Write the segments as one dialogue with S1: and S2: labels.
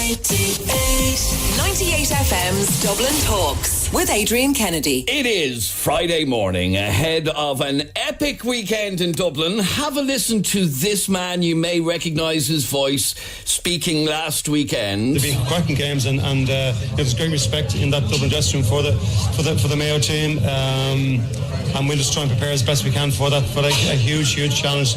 S1: 98fm's Dublin Talks with Adrian Kennedy.
S2: It is Friday morning ahead of an epic weekend in Dublin. Have a listen to this man. You may recognise his voice speaking last weekend.
S3: They've been cracking games and there's great respect in that Dublin dressing room for the Mayo team. And we'll just try and prepare as best we can for that. But a huge challenge.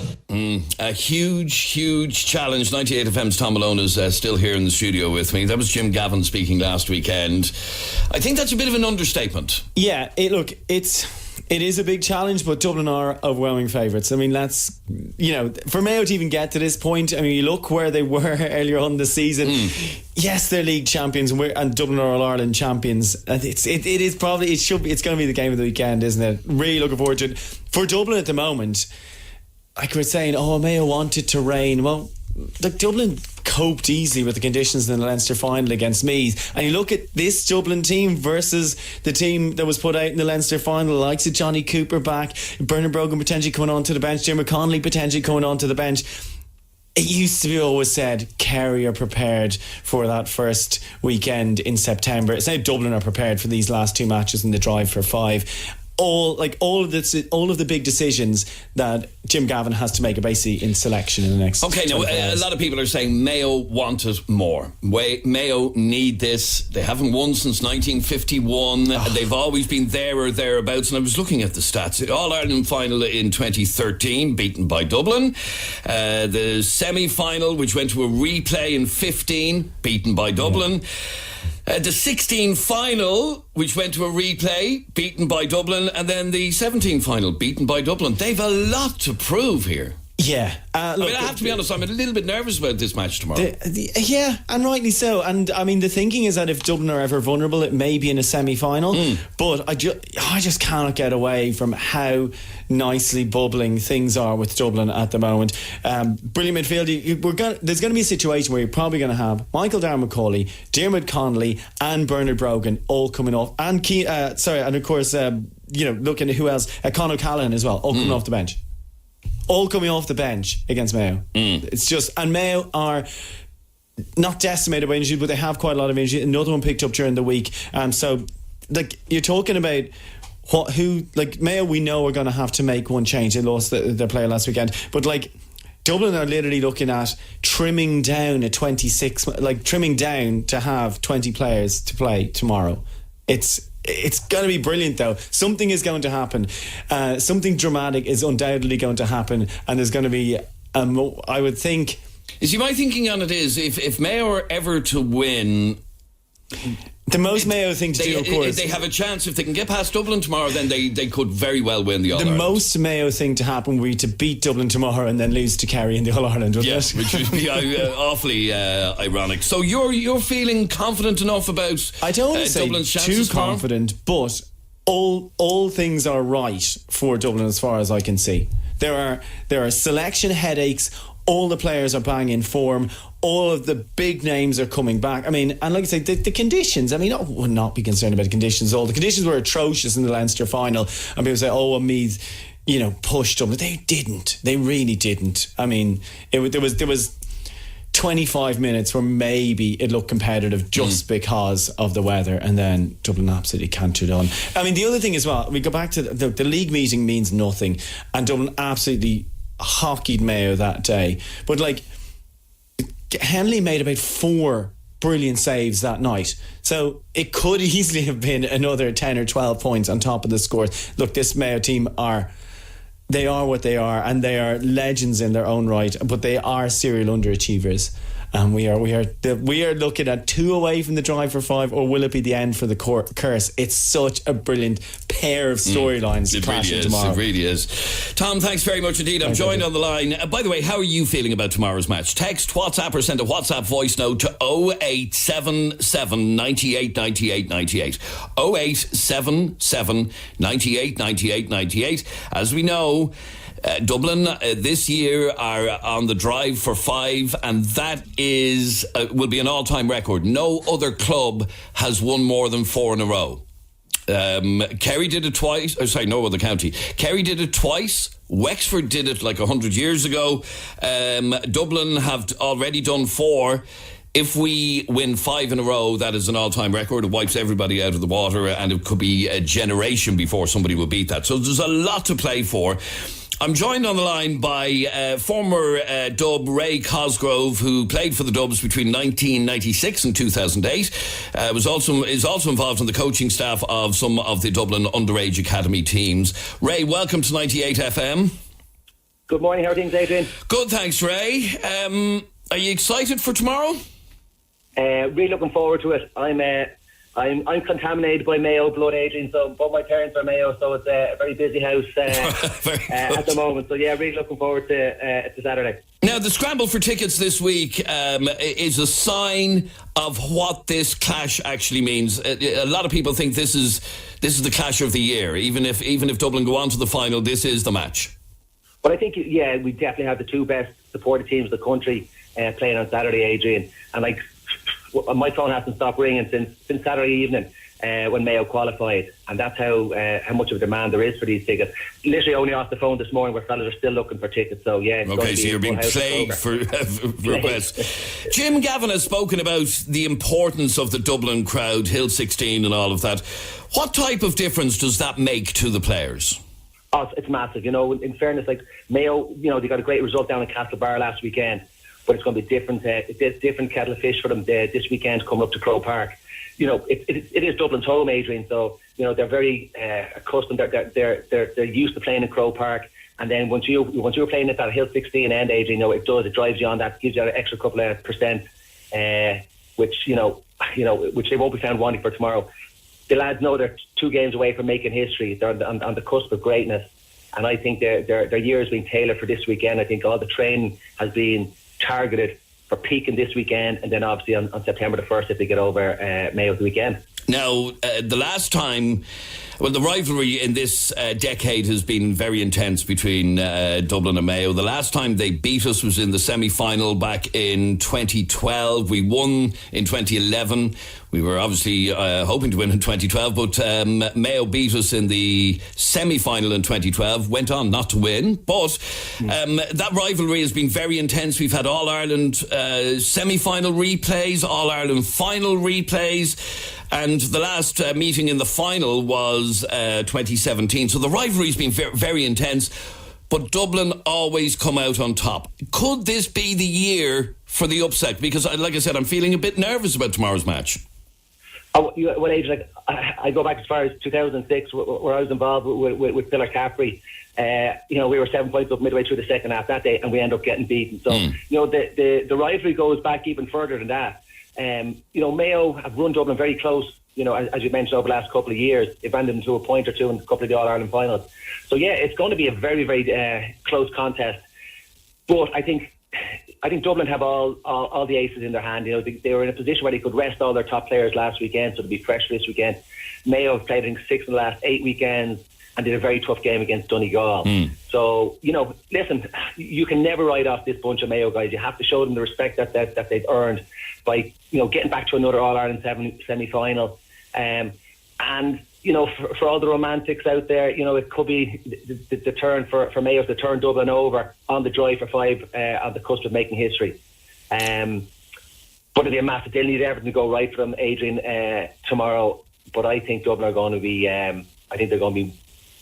S2: A huge challenge. 98FM's Tom Malone is still here in the studio with me. That was Jim Gavin speaking last weekend. I think that's a bit of an understatement.
S4: Yeah, it is a big challenge, but Dublin are overwhelming favourites. I mean, that's, for Mayo to even get to this point, I mean, you look where they were earlier on the season. Yes, they're league champions and Dublin are All-Ireland champions. And it's going to be the game of the weekend, isn't it? Really looking forward to it. For Dublin at the moment, like we're saying, Mayo wanted to reign. Well, Dublin coped easily with the conditions in the Leinster final against Meath. And you look at this Dublin team versus the team that was put out in the Leinster final, the likes of Johnny Cooper back, Bernard Brogan potentially coming onto the bench, Jim McConnelly potentially coming onto the bench. It used to be always said, Kerry are prepared for that first weekend in September. It's now Dublin are prepared for these last two matches in the drive for 5. All of the big decisions that Jim Gavin has to make are basically in selection in the next.
S2: Okay, now a lot of people are saying Mayo want it more. Mayo need this. They haven't won since 1951. They've always been there or thereabouts. And I was looking at the stats. All-Ireland final in 2013, beaten by Dublin. The semi-final, which went to a replay in 15, beaten by Dublin. The 16 final, which went to a replay, beaten by Dublin, and then the 17 final, beaten by Dublin. They've a lot to prove here.
S4: Yeah.
S2: I have to be honest, I'm a little bit nervous about this match tomorrow.
S4: Yeah, and rightly so. And I mean, the thinking is that if Dublin are ever vulnerable, it may be in a semi-final. But I just cannot get away from how nicely bubbling things are with Dublin at the moment. Brilliant midfield. There's going to be a situation where you're probably going to have Michael Darren McCauley, Diarmuid Connolly, and Bernard Brogan all coming off, and of course, looking at who else, Con O'Callaghan as well, all coming off the bench. All coming off the bench against Mayo. It's just, and Mayo are not decimated by injuries, but they have quite a lot of injuries. Another one picked up during the week. So, you're talking about Mayo, we know are going to have to make one change. They lost their player last weekend, but Dublin are literally looking at trimming down trimming down to have 20 players to play tomorrow. It's going to be brilliant, though. Something is going to happen. Something dramatic is undoubtedly going to happen, and there's going to be, I would think...
S2: You see, my thinking on it is, if Mayo are ever to win...
S4: The most Mayo thing to do, of course...
S2: If they have a chance, if they can get past Dublin tomorrow, then they could very well win the All-Ireland.
S4: The most Mayo thing to happen would be to beat Dublin tomorrow and then lose to Kerry in the All-Ireland, wouldn't it?
S2: Which would be awfully ironic. So you're feeling confident enough about
S4: I don't want to say
S2: Dublin's
S4: too confident, but all things are right for Dublin as far as I can see. There are selection headaches. All the players are bang in form. All of the big names are coming back. I mean, and like I say, the conditions, I mean, I would not be concerned about the conditions at all. The conditions were atrocious in the Leinster final. And people say, Meath, pushed them. But they didn't. They really didn't. I mean, there was 25 minutes where maybe it looked competitive just because of the weather, and then Dublin absolutely cantered on. I mean, the other thing as well, we go back to the league meeting means nothing, and Dublin absolutely hockeyed Mayo that day. But Henley made about 4 brilliant saves that night, so it could easily have been another 10 or 12 points on top of the score. Look, this Mayo team are what they are, and they are legends in their own right, but they are serial underachievers. And we are looking at 2 away from the drive for 5, or will it be the end for the curse? It's such a brilliant pair of storylines clashing tomorrow.
S2: It really is. Tom, thanks very much indeed. I'm joined on the line. By the way, how are you feeling about tomorrow's match? Text, WhatsApp, or send a WhatsApp voice note to 0877 98 98 98. 0877 98 98 98. As we know, Dublin this year are on the drive for 5, and that will be an all-time record. No other club has won more than 4 in a row. Kerry did it twice. No other county. Kerry did it twice. Wexford did it 100 years ago. Dublin have already done 4. If we win 5 in a row, that is an all-time record. It wipes everybody out of the water, and it could be a generation before somebody will beat that. So there's a lot to play for. I'm joined on the line by former Dub Ray Cosgrove, who played for the Dubs between 1996 and 2008. Is also involved in the coaching staff of some of the Dublin underage academy teams. Ray, welcome to 98 FM.
S5: Good morning. How are things, Adrian?
S2: Good, thanks, Ray. Are you excited for tomorrow?
S5: Really looking forward to it. I'm contaminated by Mayo blood, Adrian. So both my parents are Mayo, so it's a very busy house at the moment. So yeah, really looking forward to Saturday.
S2: Now, the scramble for tickets this week is a sign of what this clash actually means. A lot of people think this is the clash of the year. Even if Dublin go on to the final, this is the match.
S5: But I think we definitely have the two best supported teams in the country playing on Saturday, Adrian. And my phone hasn't stopped ringing since Saturday evening when Mayo qualified, and that's how much of a demand there is for these tickets. Literally only off the phone this morning where fellas are still looking for tickets. So yeah.
S2: Okay, so you're being plagued for requests. Jim Gavin has spoken about the importance of the Dublin crowd, Hill 16 and all of that. What type of difference does that make to the players?
S5: Oh, it's massive. In fairness, like Mayo, they got a great result down in Castlebar last weekend. But it's going to be different. It's different kettle of fish for them this weekend coming up to Croke Park. It is Dublin's home, Adrian. So they're very accustomed. They're used to playing in Croke Park. And then once you're playing at that Hill 16 end, Adrian, it drives you on that, gives you an extra couple of percent, which they won't be found wanting for tomorrow. The lads know they're 2 games away from making history. They're on the cusp of greatness, and I think their year has been tailored for this weekend. I think all the training has been targeted for peaking this weekend, and then obviously on September the 1st if they get over Mayo the weekend. Now,
S2: the last time, the rivalry in this decade has been very intense between Dublin and Mayo. The last time they beat us was in the semi-final back in 2012. We won in 2011. We were obviously hoping to win in 2012, but Mayo beat us in the semi-final in 2012, went on not to win. But that rivalry has been very intense. We've had All-Ireland semi-final replays, All-Ireland final replays, and the last meeting in the final was 2017. So the rivalry's been very intense, but Dublin always come out on top. Could this be the year for the upset? Because, like I said, I'm feeling a bit nervous about tomorrow's match.
S5: Well, Adrian, I go back as far as 2006, where I was involved with Pillar Caffrey. We were 7 points up midway through the second half that day, and we end up getting beaten. So, the rivalry goes back even further than that. Mayo have run Dublin very close, as you mentioned, over the last couple of years. They've ran them to a point or two in a couple of the All-Ireland finals. So, yeah, it's going to be a very, very close contest. But I think Dublin have all the aces in their hand. They were in a position where they could rest all their top players last weekend, so to be fresh for this weekend. Mayo have played, I think, 6 in the last 8 weekends and did a very tough game against Donegal. So, listen, you can never write off this bunch of Mayo guys. You have to show them the respect that they've earned by, getting back to another All-Ireland semi-final. And, for all the romantics out there, it could be the turn for Mayo to turn Dublin over on the drive for 5 on the cusp of making history. But it'll be a massive. They'll need everything to go right for them, Adrian, tomorrow. But I think Dublin are going to be. I think they're going to be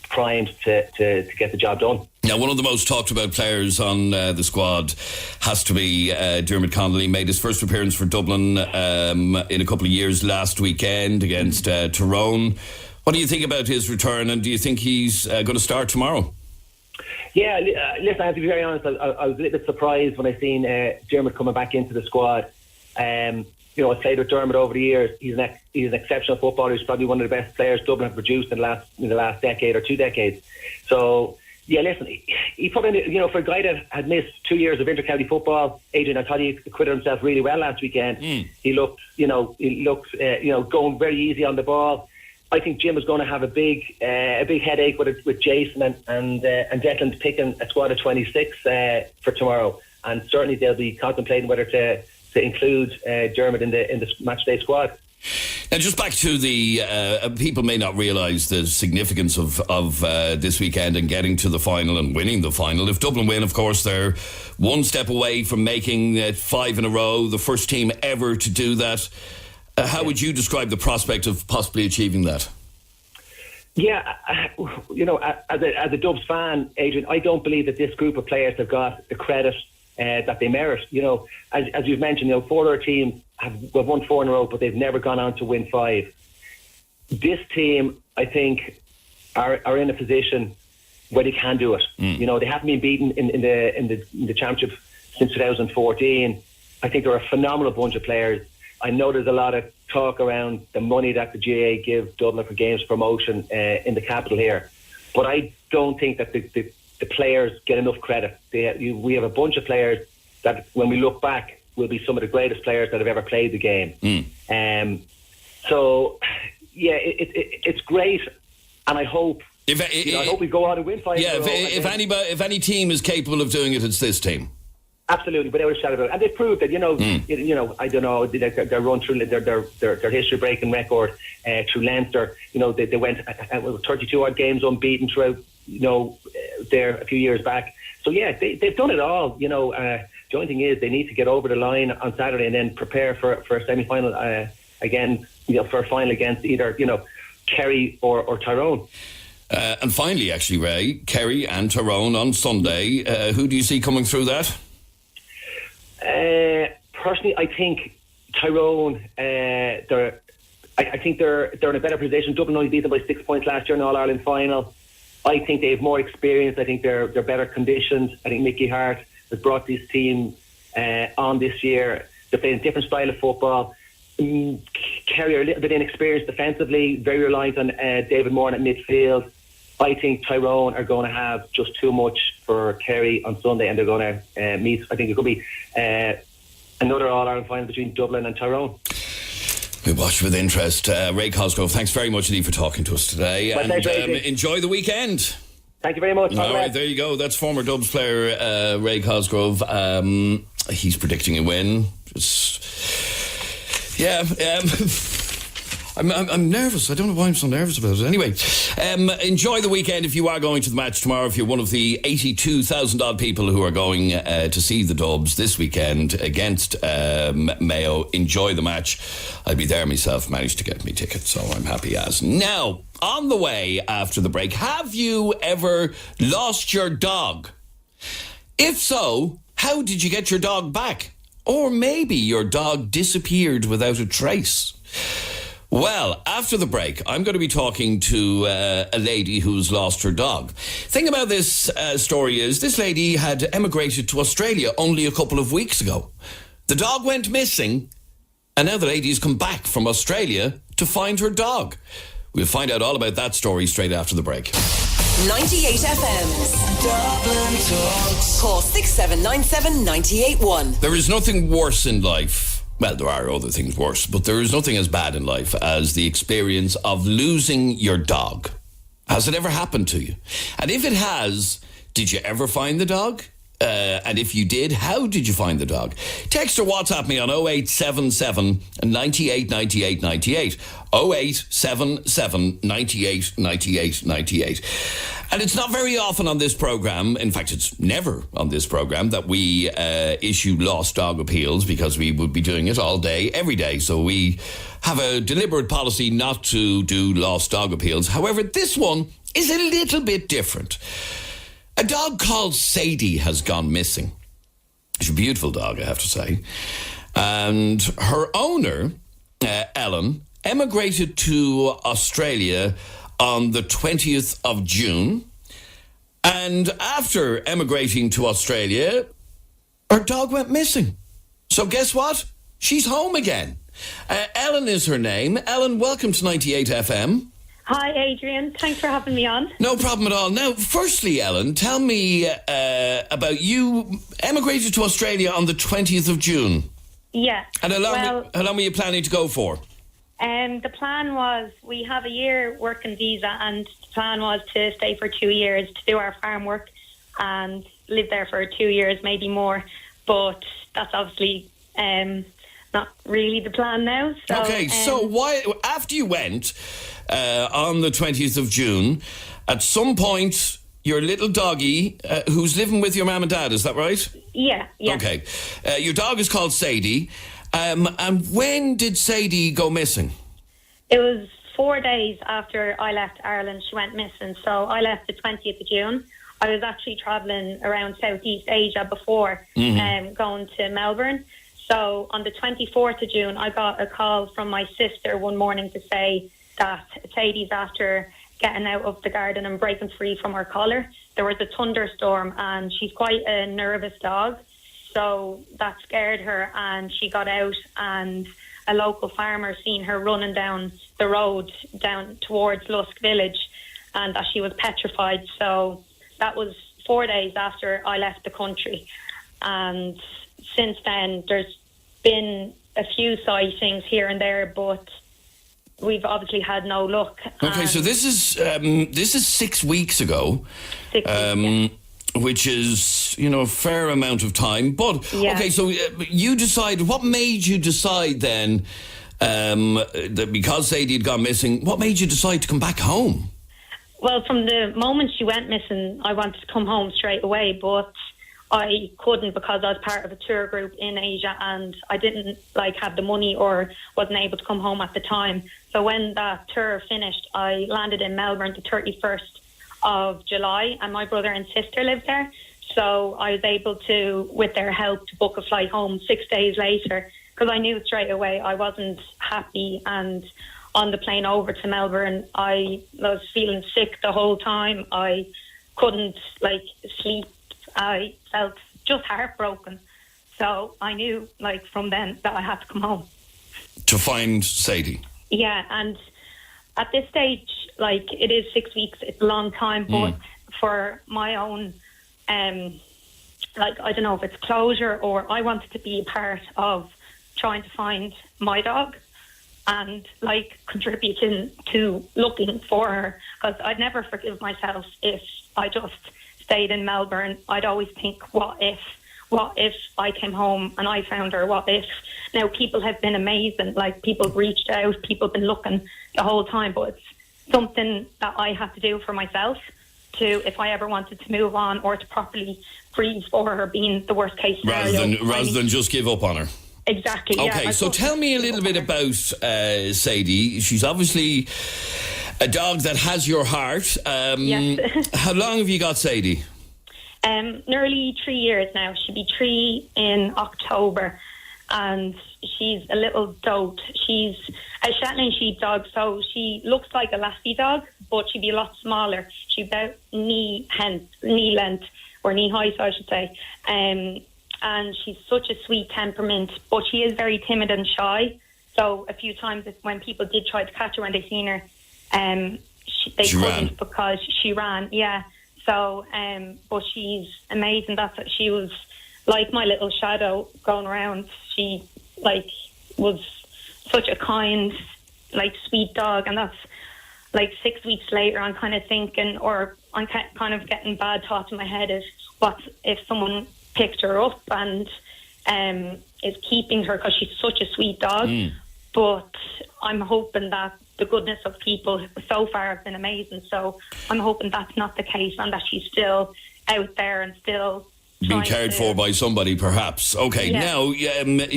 S5: primed to get the job done.
S2: Now, one of the most talked about players on the squad has to be Dermot Connolly. Made his first appearance for Dublin in a couple of years last weekend against Tyrone. What do you think about his return, and do you think he's going to start tomorrow?
S5: Yeah, listen, I have to be very honest. I was a little bit surprised when I seen Dermot coming back into the squad. I've played with Dermot over the years. He's an exceptional footballer. He's probably one of the best players Dublin have produced in the last decade or 2 decades. So, yeah, listen, he probably, for a guy that had missed 2 years of inter-county football, Adrian, I thought he acquitted himself really well last weekend. He looked, going very easy on the ball. I think Jim is going to have a big headache with Jason and Declan picking a squad of 26 for tomorrow, and certainly they'll be contemplating whether to include Dermot in the match day squad.
S2: Now, just back to the people may not realise the significance of this weekend and getting to the final and winning the final. If Dublin win, of course, they're one step away from making it 5 in a row, the first team ever to do that. How would you describe the prospect of possibly achieving that?
S5: Yeah, as a Dubs fan, Adrian, I don't believe that this group of players have got the credit that they merit. As you've mentioned, 4 other teams have won 4 in a row, but they've never gone on to win 5. This team, I think, are in a position where they can do it. They haven't been beaten in the championship since 2014. I think they're a phenomenal bunch of players. I know there's a lot of talk around the money that the GAA give Dublin for games promotion in the capital here, but I don't think that the players get enough credit. We have a bunch of players that, when we look back, will be some of the greatest players that have ever played the game. So, yeah, it's great, and I hope I hope we go on and win 5.
S2: Yeah, if any team is capable of doing it, it's this team.
S5: Absolutely, without a shadow of a doubt. And they've proved that, I don't know, their run through their history-breaking record through Leinster. They went 32 odd games unbeaten throughout, there a few years back. So yeah, they've done it all. The only thing is they need to get over the line on Saturday and then prepare for a semi-final again. For a final against either Kerry or Tyrone.
S2: And finally, actually, Ray, Kerry and Tyrone on Sunday. Who do you see coming through that?
S5: Personally, I think Tyrone. I think they're in a better position. Dublin only beat them by 6 points last year in the All-Ireland final. I think they have more experience. I think they're better conditioned. I think Mickey Hart has brought this team on this year. They're playing a different style of football. Kerry are a little bit inexperienced defensively, very reliant on David Moore at midfield. I think Tyrone are going to have just too much for Kerry on Sunday, and they're going to meet. I think it could be another All-Ireland final between Dublin and Tyrone.
S2: We watch with interest. Ray Cosgrove, thanks very much indeed for talking to us today.
S5: My pleasure,
S2: enjoy the weekend.
S5: Thank you very much.
S2: All right, there you go. That's former Dubs player Ray Cosgrove. He's predicting a win. I'm nervous. I don't know why I'm so nervous about it. Anyway, enjoy the weekend if you are going to the match tomorrow. If you're one of the 82,000 odd people who are going to see the Dubs this weekend against Mayo, enjoy the match. I'll be there myself, managed to get me tickets, so I'm happy as. Now, on the way after the break, have you ever lost your dog? If so, how did you get your dog back? Or maybe your dog disappeared without a trace. Well, after the break, I'm going to be talking to a lady who's lost her dog. Thing about this story is this lady had emigrated to Australia only a couple of weeks ago. The dog went missing, and now the lady's come back from Australia to find her dog. We'll find out all about that story straight after the break.
S1: 98fm's Dublin Talks. Call 6797 981.
S2: There is nothing worse in life. Well, there are other things worse, but there is nothing as bad in life as the experience of losing your dog. Has it ever happened to you? And if it has, did you ever find the dog? And if you did, how did you find the dog? Text or WhatsApp me on 0877 98 98 98. 0877 98 98 98. And it's not very often on this programme, in fact it's never on this programme, that we issue lost dog appeals, because we would be doing it all day, every day. So we have a deliberate policy not to do lost dog appeals. However, this one is a little bit different. A dog called Sadie has gone missing. She's a beautiful dog, I have to say. And her owner, Ellen, emigrated to Australia on the 20th of June. And after emigrating to Australia, her dog went missing. So guess what? She's home again. Ellen is her name. Ellen, welcome to 98FM.
S6: Hi, Adrian. Thanks for having me on.
S2: No problem at all. Now, firstly, Ellen, tell me about you emigrated to Australia on the 20th of June.
S6: Yeah.
S2: And how long were you planning to go for?
S6: The plan was, we have a year working visa, and the plan was to stay for 2 years to do our farm work and live there for 2 years, maybe more. But that's obviously not really the plan now. So,
S2: Okay, so why, after you went on the 20th of June, at some point, your little doggy, who's living with your mum and dad, is that right?
S6: Yeah.
S2: Okay. Your dog is called Sadie. And when did Sadie go missing?
S6: It was 4 days after I left Ireland, she went missing. So I left the 20th of June. I was actually travelling around Southeast Asia before going to Melbourne. So on the 24th of June, I got a call from my sister one morning to say that Sadie's after getting out of the garden and breaking free from her collar. There was a thunderstorm and she's quite a nervous dog. So that scared her and she got out, and a local farmer seen her running down the road down towards Lusk Village, and that she was petrified. So that was 4 days after I left the country. And since then, there's been a few sightings here and there, but we've obviously had no luck.
S2: Okay, so this is 6 weeks ago.
S6: 6 weeks,
S2: which is, a fair amount of time. But, okay, so you decided, what made you decide then, that because Sadie had gone missing, what made you decide to come back home?
S6: Well, from the moment she went missing, I wanted to come home straight away, but I couldn't because I was part of a tour group in Asia and I didn't have the money or wasn't able to come home at the time. So when that tour finished, I landed in Melbourne the 31st of July, and my brother and sister lived there. So I was able to, with their help, to book a flight home 6 days later, because I knew straight away I wasn't happy. And on the plane over to Melbourne, I was feeling sick the whole time. I couldn't sleep. I felt just heartbroken. So I knew from then that I had to come home
S2: to find Sadie.
S6: Yeah, and at this stage, it is 6 weeks, it's a long time, but for my own, I don't know if it's closure, or I wanted to be a part of trying to find my dog and contributing to looking for her, because I'd never forgive myself if I just stayed in Melbourne. I'd always think, what if I came home and I found her? What if? Now, people have been amazing. People have reached out, people have been looking the whole time, but it's something that I have to do for myself if I ever wanted to move on or to properly grieve for her being the worst case scenario.
S2: Rather than just give up on her.
S6: Exactly.
S2: Okay,
S6: yeah,
S2: so tell me a little bit about Sadie. She's obviously a dog that has your heart.
S6: Yes.
S2: How long have you got Sadie?
S6: Nearly 3 years now. She'll be 3 in October, and she's a little dote. She's a Shetland sheepdog, so she looks like a lassie dog, but she'd be a lot smaller. She's about knee length, or knee height, I should say. And she's such a sweet temperament, but she is very timid and shy. So a few times when people did try to catch her when they seen her, they couldn't
S2: ran.
S6: because she ran. Yeah. So, but she's amazing. She was like my little shadow going around. She was such a kind, sweet dog, and that's 6 weeks later. I'm kind of thinking, or I'm kind of getting bad thoughts in my head is, what if someone picked her up and is keeping her because she's such a sweet dog? But I'm hoping that the goodness of people so far have been amazing. So I'm hoping that's not the case and that she's still out there and still
S2: being cared for by somebody, perhaps. Okay, now,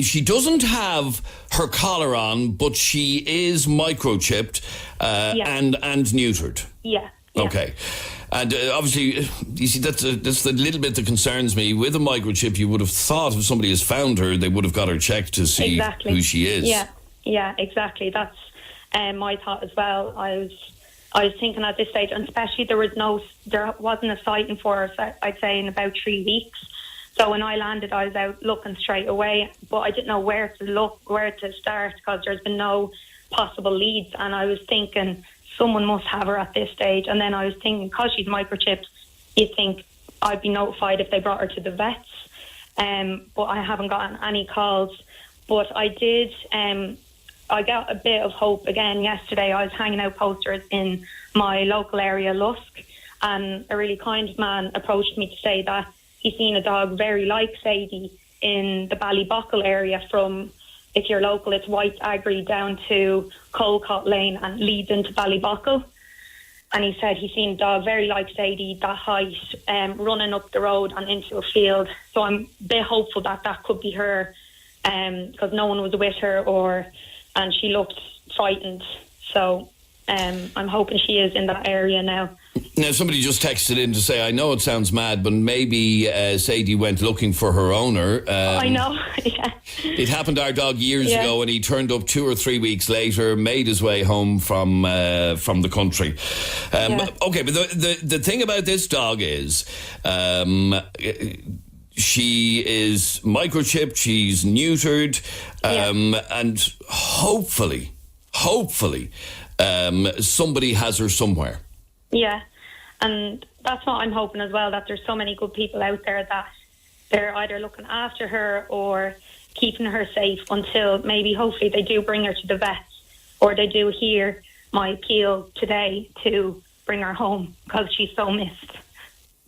S2: she doesn't have her collar on, but she is microchipped and neutered.
S6: Yeah.
S2: Okay. And obviously, you see, that's the little bit that concerns me. With a microchip, you would have thought if somebody has found her, they would have got her checked to see who she is.
S6: Yeah, exactly. That's my thought as well. I was thinking at this stage, and especially there wasn't a sighting for her, I'd say, in about 3 weeks. So when I landed, I was out looking straight away, but I didn't know where to look, where to start, because there's been no possible leads. And I was thinking, someone must have her at this stage. And then I was thinking, because she's microchipped, you'd think I'd be notified if they brought her to the vets. But I haven't gotten any calls. But I did, I got a bit of hope again yesterday. I was hanging out posters in my local area, Lusk, and a really kind man approached me to say that he's seen a dog very like Sadie in the Ballybuckle area from if you're local, it's White Agri down to Colcott Lane and leads into Ballybuckle. And he said he's seen a dog very like Sadie, that height, running up the road and into a field. So I'm a bit hopeful that that could be her, because no one was with her, and she looked frightened. So I'm hoping she is in that area now.
S2: Now, somebody just texted in to say, I know it sounds mad, but maybe Sadie went looking for her owner.
S6: I know, yeah.
S2: It happened to our dog years ago, and he turned up 2 or 3 weeks later, made his way home from the country. Okay, but the thing about this dog is... she is microchipped, she's neutered, and hopefully, somebody has her somewhere.
S6: Yeah, and that's what I'm hoping as well, that there's so many good people out there that they're either looking after her or keeping her safe until maybe hopefully they do bring her to the vets, or they do hear my appeal today to bring her home because she's so missed.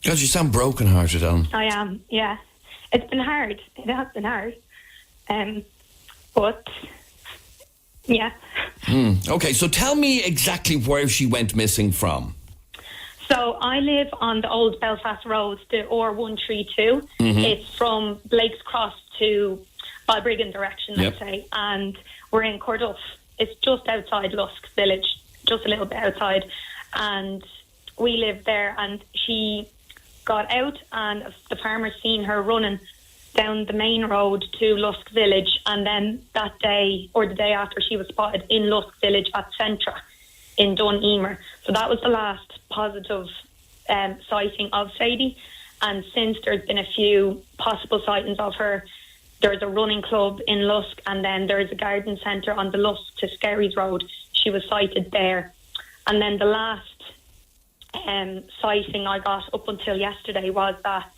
S2: God, you sound broken-hearted, Alan.
S6: I am, yeah. It's been hard. It has been hard. But, yeah.
S2: Okay, so tell me exactly where she went missing from.
S6: So I live on the old Belfast Road, the R132. It's from Blake's Cross to Balbriggan direction, let's say. And we're in Corduff. It's just outside Lusk Village, just a little bit outside. And we live there, and she got out, and the farmer seen her running down the main road to Lusk Village, and then that day or the day after, she was spotted in Lusk Village at Centra in Dun Emer. So that was the last positive sighting of Sadie, and since there's been a few possible sightings of her, there's a running club in Lusk, and then there's a garden centre on the Lusk to Skerries Road. She was sighted there. And then the last sighting I got up until yesterday was that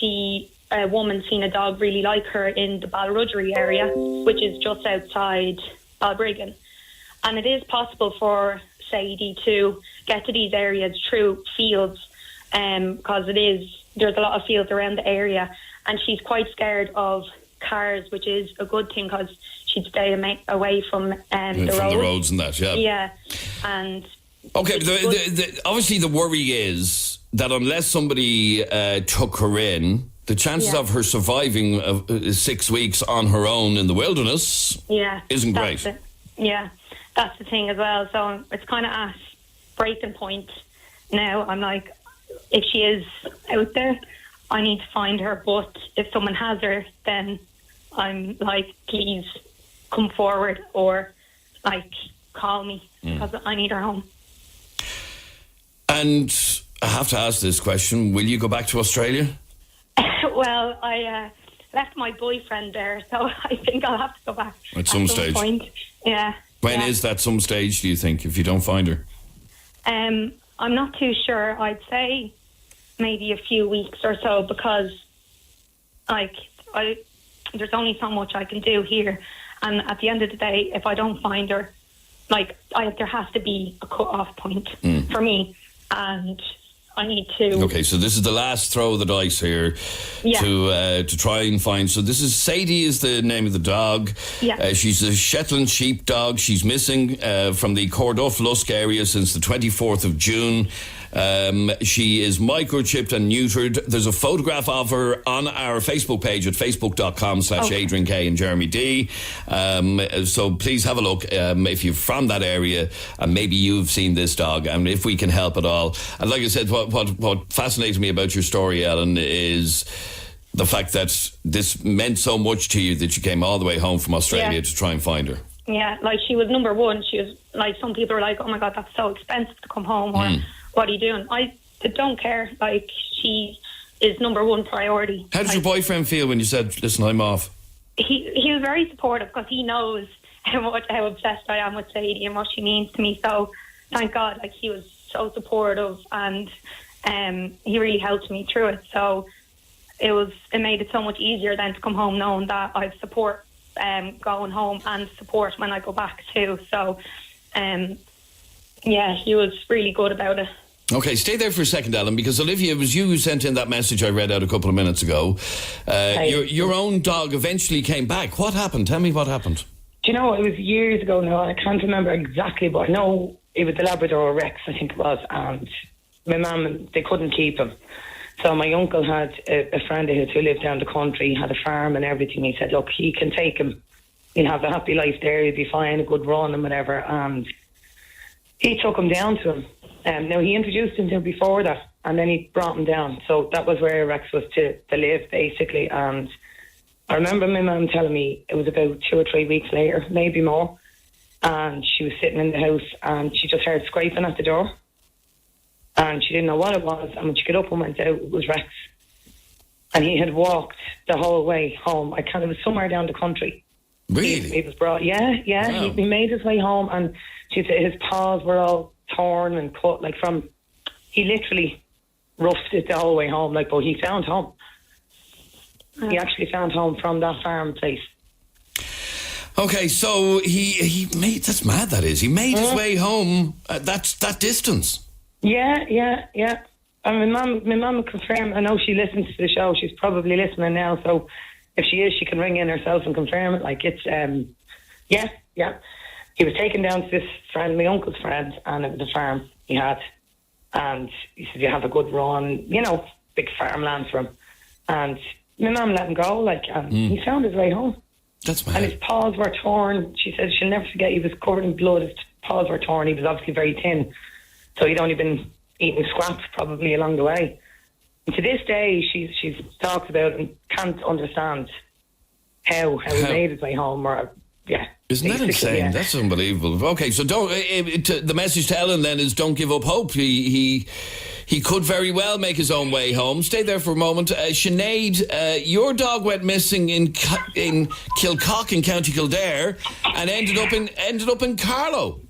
S6: a woman seen a dog really like her in the Balrudgery area, which is just outside Balbriggan. And it is possible for Sadie to get to these areas through fields, because there's a lot of fields around the area, and she's quite scared of cars, which is a good thing because she'd stay away from
S2: the roads and that, yeah.
S6: Yeah, and...
S2: Okay, obviously the worry is that unless somebody took her in, the chances of her surviving 6 weeks on her own in the wilderness isn't great.
S6: That's the thing as well. So it's kind of at breaking point now. I'm like, if she is out there, I need to find her. But if someone has her, then I'm like, please come forward or like call me because I need her home.
S2: And I have to ask this question, will you go back to Australia?
S6: Well, I left my boyfriend there, so I think I'll have to go back
S2: at some stage.
S6: Point. Yeah.
S2: When is that some stage, do you think, if you don't find her?
S6: I'm not too sure. I'd say maybe a few weeks or so, because there's only so much I can do here, and at the end of the day, if I don't find her, there has to be a cut-off point for me, and I need to...
S2: Okay, so this is the last throw of the dice here to try and find... So this is... Sadie is the name of the dog.
S6: Yeah.
S2: She's a Shetland sheepdog. She's missing from the Corduff Lusk area since the 24th of June. She is microchipped and neutered. There's a photograph of her on our Facebook page at facebook.com/Adrian K and Jeremy D. So please have a look if you're from that area and maybe you've seen this dog, and if we can help at all. And like I said, what fascinates me about your story, Ellen, is the fact that this meant so much to you that you came all the way home from Australia to try and find her.
S6: Yeah, she was number one. She was some people are like, oh my God, that's so expensive to come home, or what are you doing? I don't care. She is number one priority.
S2: How did your boyfriend feel when you said, listen, I'm off?
S6: He was very supportive because he knows how obsessed I am with Sadie and what she means to me. So thank God, he was so supportive, and he really helped me through it. So it made it so much easier then to come home knowing that I have support going home and support when I go back too. So he was really good about it.
S2: Okay, stay there for a second, Ellen, because Olivia, it was you who sent in that message I read out a couple of minutes ago. Your own dog eventually came back. What happened? Tell me what happened.
S7: Do you know, it was years ago now, I can't remember exactly, but I know it was the Labrador Rex, I think it was, and my mum, they couldn't keep him. So my uncle had a friend of his who lived down the country, had a farm and everything. He said, look, he can take him, he'll have a happy life there, he'll be fine, a good run and whatever. And he took him down to him. Now, he introduced him to him before that, and then he brought him down. So that was where Rex was to live, basically. And I remember my mum telling me it was about 2 or 3 weeks later, maybe more, and she was sitting in the house and she just heard scraping at the door. And she didn't know what it was, and when she got up and went out, it was Rex. And he had walked the whole way home. It was somewhere down the country.
S2: Really?
S7: He was brought, yeah.
S2: Wow.
S7: He made his way home, and she said his paws were all torn and cut, he literally roughed it the whole way home, but he found home. He actually found home from that farm place.
S2: Okay, so he made, that's mad, that is. He made his way home that distance.
S7: Yeah. And my mum confirmed, I know she listens to the show, she's probably listening now, so if she is, she can ring in herself and confirm it. Yeah. He was taken down to this friend, my uncle's friend, and it was a farm he had. And he said, you have a good run, big farmland for him. And my mum let him go, and he found his way home.
S2: That's mad.
S7: And his paws were torn. She said she'll never forget, he was covered in blood, his paws were torn. He was obviously very thin. So he'd only been eating scraps probably along the way. And to this day, she's talked about and can't understand how he made his way home.
S2: Isn't that insane? Yeah. That's unbelievable. Okay, so the message to Ellen then is don't give up hope. He could very well make his own way home. Stay there for a moment. Sinead, your dog went missing in Kilcock in County Kildare and ended up in Carlow.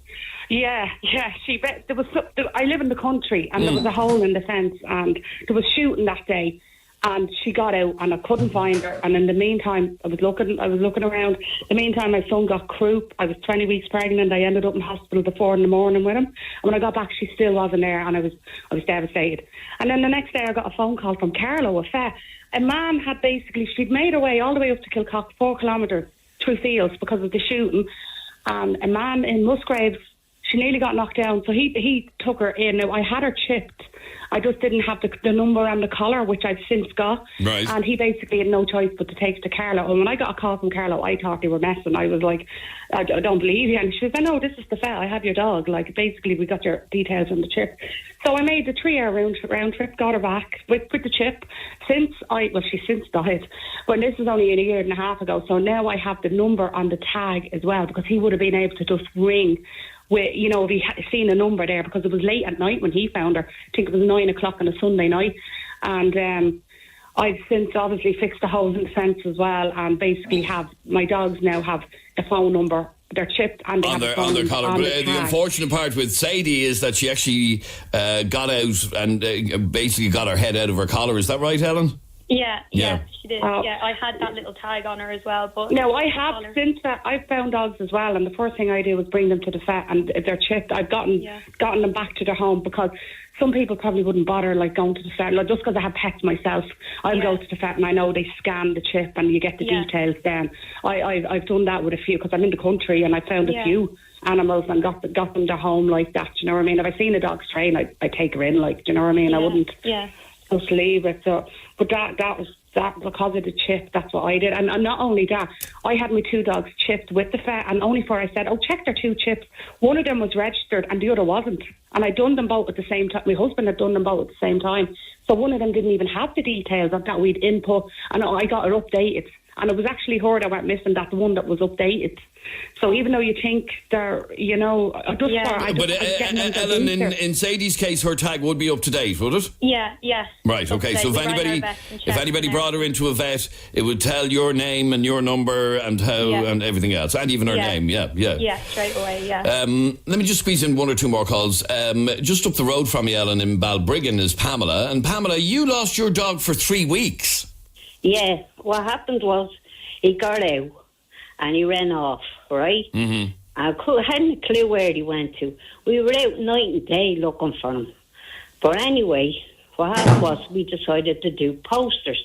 S8: Yeah. I live in the country, and there was a hole in the fence, and there was shooting that day. And she got out, and I couldn't find her. And in the meantime, I was looking around. In the meantime, my son got croup. I was 20 weeks pregnant. I ended up in hospital at 4 a.m. with him. And when I got back, she still wasn't there, and I was devastated. And then the next day, I got a phone call from Carlow, a man had she'd made her way all the way up to Kilcock, 4 kilometres through fields because of the shooting. And a man in Musgraves, she nearly got knocked down. So he took her in. Now, I had her chipped. I just didn't have the number and the collar, which I've since got.
S2: Right.
S8: And he basically had no choice but to take it to Carlow. And when I got a call from Carlow, I thought they were messing. I was like, I don't believe you. And she was like, no, this is the fella. I have your dog. Basically, we got your details on the chip. So I made the 3-hour round trip, got her back with the chip. She's since died. But this was only a year and a half ago. So now I have the number on the tag as well, because he would have been able to just ring if he had seen a number there, because it was late at night when he found her. I think it was 9 o'clock on a Sunday night. And I've since obviously fixed the holes in the fence as well, and basically my dogs now have a phone number. They're chipped and they have a phone
S2: on their collar.
S8: But
S2: the unfortunate part with Sadie is that she actually got out and basically got her head out of her collar. Is that right, Helen?
S6: Yeah, she did. I had that little tag on her as well. But
S8: no, I have since that. I've found dogs as well, and the first thing I do is bring them to the vet, and if they're chipped, I've gotten them back to their home, because some people probably wouldn't bother going to the vet. Just because I have pets myself, I'll go to the vet and I know they scan the chip and you get the details then. I've done that with a few, because I'm in the country and I found a few animals and got them to home like that. Do you know what I mean? If I seen a dog stray, I take her in. Do you know what I mean? I wouldn't just leave it. So, but that was because of the chip. That's what I did. And not only that, I had my 2 dogs chipped with the vet, and only for I said, check their 2 chips. One of them was registered and the other wasn't. And I'd done them both at the same time. My husband had done them both at the same time. So one of them didn't even have the details of that we'd input, and I got her updated. And it was actually her that went missing, that the one that was updated. So even though you think they're,
S2: But Ellen, in Sadie's case, her tag would be up to date, would it?
S6: Yeah.
S2: Right, okay. So if anybody brought her into a vet, it would tell your name and your number and and everything else, and even her name. Yeah,
S6: straight away.
S2: Let me just squeeze in 1 or 2 more calls. Just up the road from you, Ellen, in Balbriggan is Pamela. And Pamela, you lost your dog for 3 weeks.
S9: Yeah, what happened was he got out and he ran off, right? Mm-hmm. I hadn't a clue where he went to. We were out night and day looking for him. But anyway, what happened was we decided to do posters.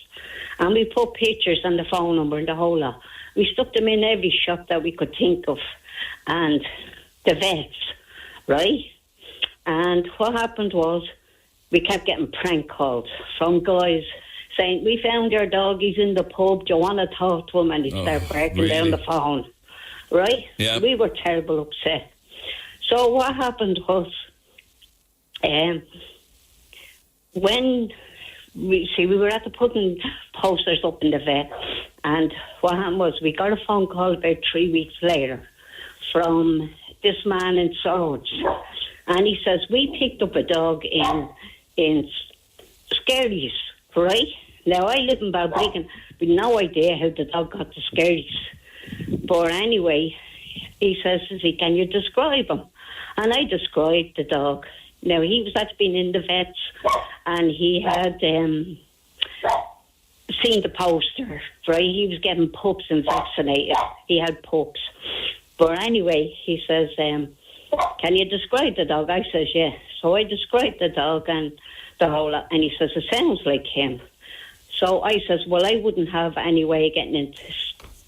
S9: And we put pictures and the phone number and the whole lot. We stuck them in every shop that we could think of. And the vets, right? And what happened was we kept getting prank calls from guys saying, we found your dog, he's in the pub, do you want to talk to him? And he'd start breaking down the phone, right?
S2: Yeah.
S9: We were terrible upset. So what happened was, when we were at the putting posters up in the vet, and what happened was we got a phone call about 3 weeks later from this man in Swords, and he says, we picked up a dog in Scaries, right? Now, I live in Balbriggan, with no idea how the dog got to Scaries. But anyway, he says, can you describe him? And I described the dog. Now, he was actually been in the vets, and he had seen the poster, right? He was getting pups and vaccinated. He had pups. But anyway, he says, can you describe the dog? I says, yeah. So I described the dog and the whole lot, and he says, it sounds like him. So I says, well, I wouldn't have any way of getting into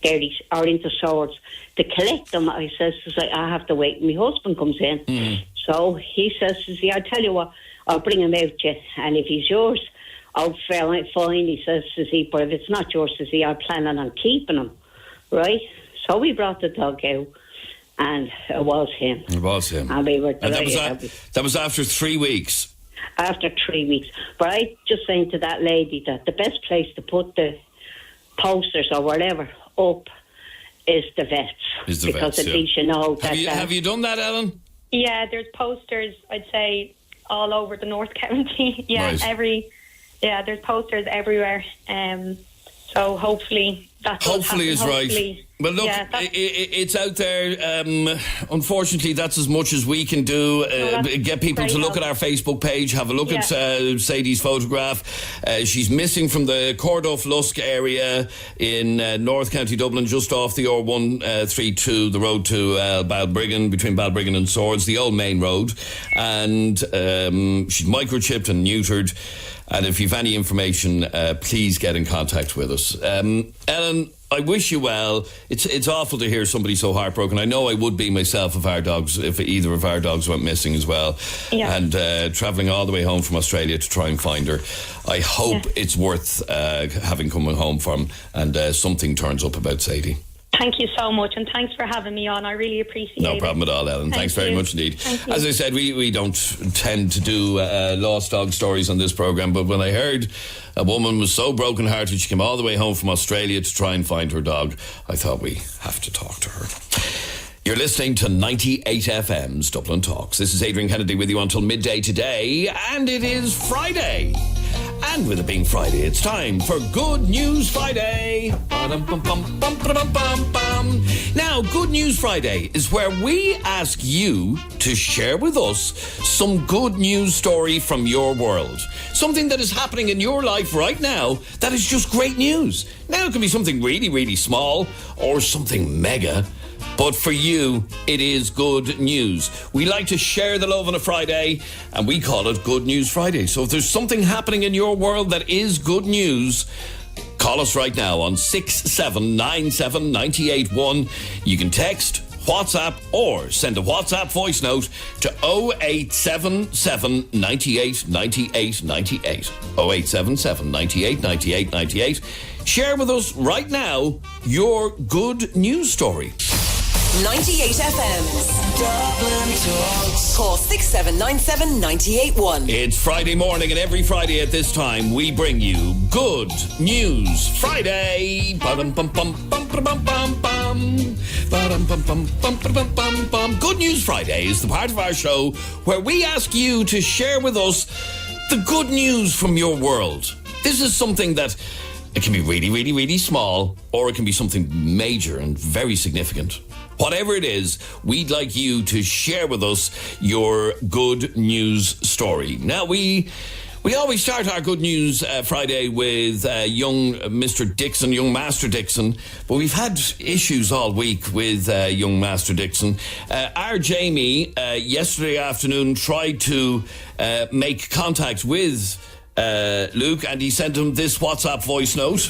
S9: Scaries or into Swords to collect them. I says, I have to wait. My husband comes in. Mm. So he says, I'll tell you what, I'll bring him out to you, and if he's yours, I'll fine. He says, but if it's not yours, I'm planning on keeping him, right? So we brought the dog out, and it was him.
S2: It was him.
S9: And we were
S2: that was after 3 weeks.
S9: After 3 weeks. But I just saying to that lady that the best place to put the posters or whatever up is the vets. Because at least you know that...
S2: Have you done that, Ellen?
S6: Yeah, there's posters, I'd say, all over the North County. Yeah,
S2: right.
S6: There's posters everywhere. So hopefully that's
S2: hopefully is right. Well, look, it's out there. Unfortunately, that's as much as we can do. Get people to look at our Facebook page, have a look at Sadie's photograph. She's missing from the Cordoff Lusk area in North County Dublin, just off the R132, the road to Balbriggan, between Balbriggan and Swords, the old main road. And she's microchipped and neutered. And if you've any information, please get in contact with us. Ellen, I wish you well. It's awful to hear somebody so heartbroken. I know I would be myself if either of our dogs went missing as well. Yeah. And travelling all the way home from Australia to try and find her. I hope it's worth having come home from, and something turns up about Sadie.
S6: Thank you so much, and thanks for having me on. I really appreciate it.
S2: No problem at all, Ellen. Thanks very much indeed. As I said, we don't tend to do lost dog stories on this programme, but when I heard a woman was so broken-hearted she came all the way home from Australia to try and find her dog, I thought we have to talk to her. You're listening to 98fm's Dublin Talks. This is Adrian Kennedy with you until midday today, and it is Friday. And with it being Friday, it's time for Good News Friday. Now, Good News Friday is where we ask you to share with us some good news story from your world. Something that is happening in your life right now that is just great news. Now, it can be something really, really small or something mega. But for you, it is good news. We like to share the love on a Friday, and we call it Good News Friday. So if there's something happening in your world that is good news, call us right now on 6797 981. You can text, WhatsApp, or send a WhatsApp voice note to 0877 98 98 98. 0877 98 98 98. Share with us right now your good news story.
S1: 98FM's Dublin Talks. Call 6797 981.
S2: It's Friday morning, and every Friday at this time we bring you Good News Friday. Good News Friday is the part of our show where we ask you to share with us the good news from your world. This is something that it can be really, really, really small, or it can be something major and very significant. Whatever it is, we'd like you to share with us your good news story. Now, we We always start our Good News Friday with young Mr. Dixon, young Master Dixon, but we've had issues all week with young Master Dixon. Our Jamie, yesterday afternoon, tried to make contact with Luke, and he sent him this WhatsApp voice note.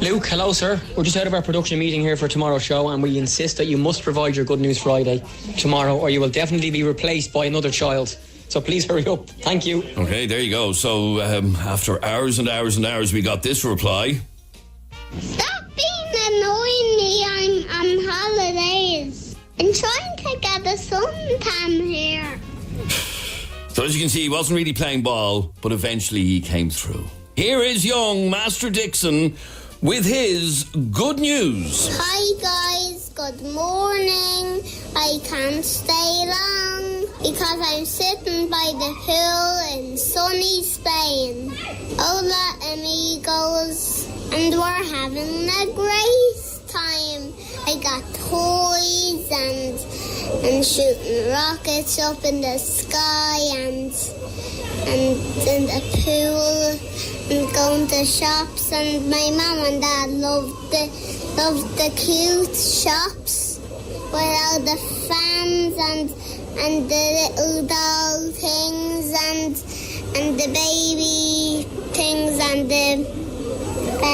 S10: Luke, hello sir. We're just out of our production meeting here for tomorrow's show, and we insist that you must provide your Good News Friday tomorrow, or you will definitely be replaced by another child. So please hurry up. Thank you.
S2: Okay, there you go. So after hours and hours and hours, we got this reply.
S11: Stop being annoying me. I'm on holidays. I'm trying to get a suntan here.
S2: So as you can see, he wasn't really playing ball, but eventually he came through. Here is young Master Dixon with his good news.
S11: Hi guys, good morning. I can't stay long because I'm sitting by the pool in sunny Spain. Hola amigos, and we're having a great time. I got toys and shooting rockets up in the sky and in the pool and going to shops, and my mum and dad loved the cute shops with all the fans and the little doll things and the baby things and the I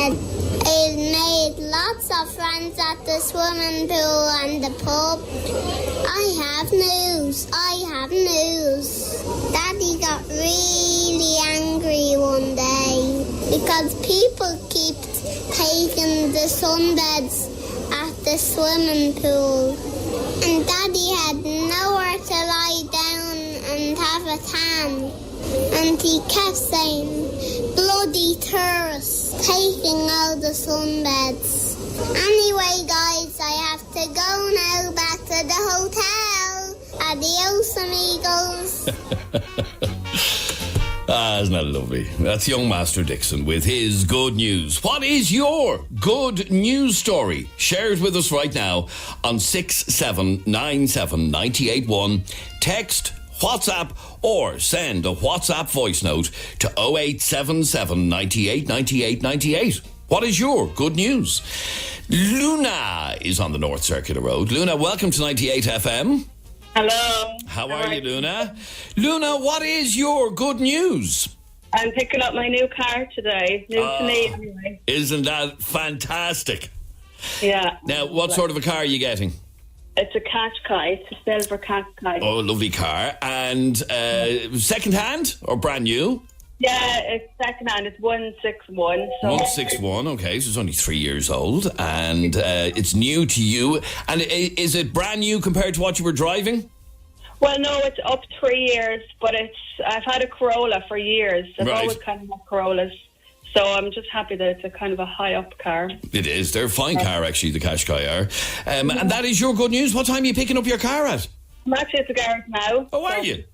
S11: made lots of friends at the swimming pool and the pub. I have news. Daddy got really angry one day because people keep taking the sunbeds at the swimming pool. And Daddy had nowhere to lie down and have a tan. And he kept saying, bloody tourists taking all the sunbeds. Anyway, guys, I have to go now back to the hotel. Adios, amigos.
S2: Isn't that lovely? That's young Master Dixon with his good news. What is your good news story? Share it with us right now on 6797981. Text, WhatsApp, or send a WhatsApp voice note to 0877 98 98 98. What is your good news? Luna is on the North Circular Road. Luna, welcome to 98 FM.
S12: Hello.
S2: How are you, Luna? Luna, what is your good news?
S12: I'm picking up my new car today. New to me, anyway.
S2: Isn't that fantastic?
S12: Yeah.
S2: Now, what sort of a car are you getting?
S12: It's a Qashqai. It's a silver Qashqai.
S2: Oh, lovely car. And second-hand or brand new?
S12: Yeah, it's second-hand. It's 161. So
S2: 161, okay. So it's only 3 years old. And it's new to you. And is it brand new compared to what you were driving?
S12: Well, no, it's up 3 years, but I've had a Corolla for years. I've always kind of had Corollas. So I'm just happy that it's a kind of a high-up car.
S2: It is. They're a fine car, actually, the Qashqai are. And that is your good news. What time are you picking up your car at?
S12: I'm actually at the garage now.
S2: Oh, are you?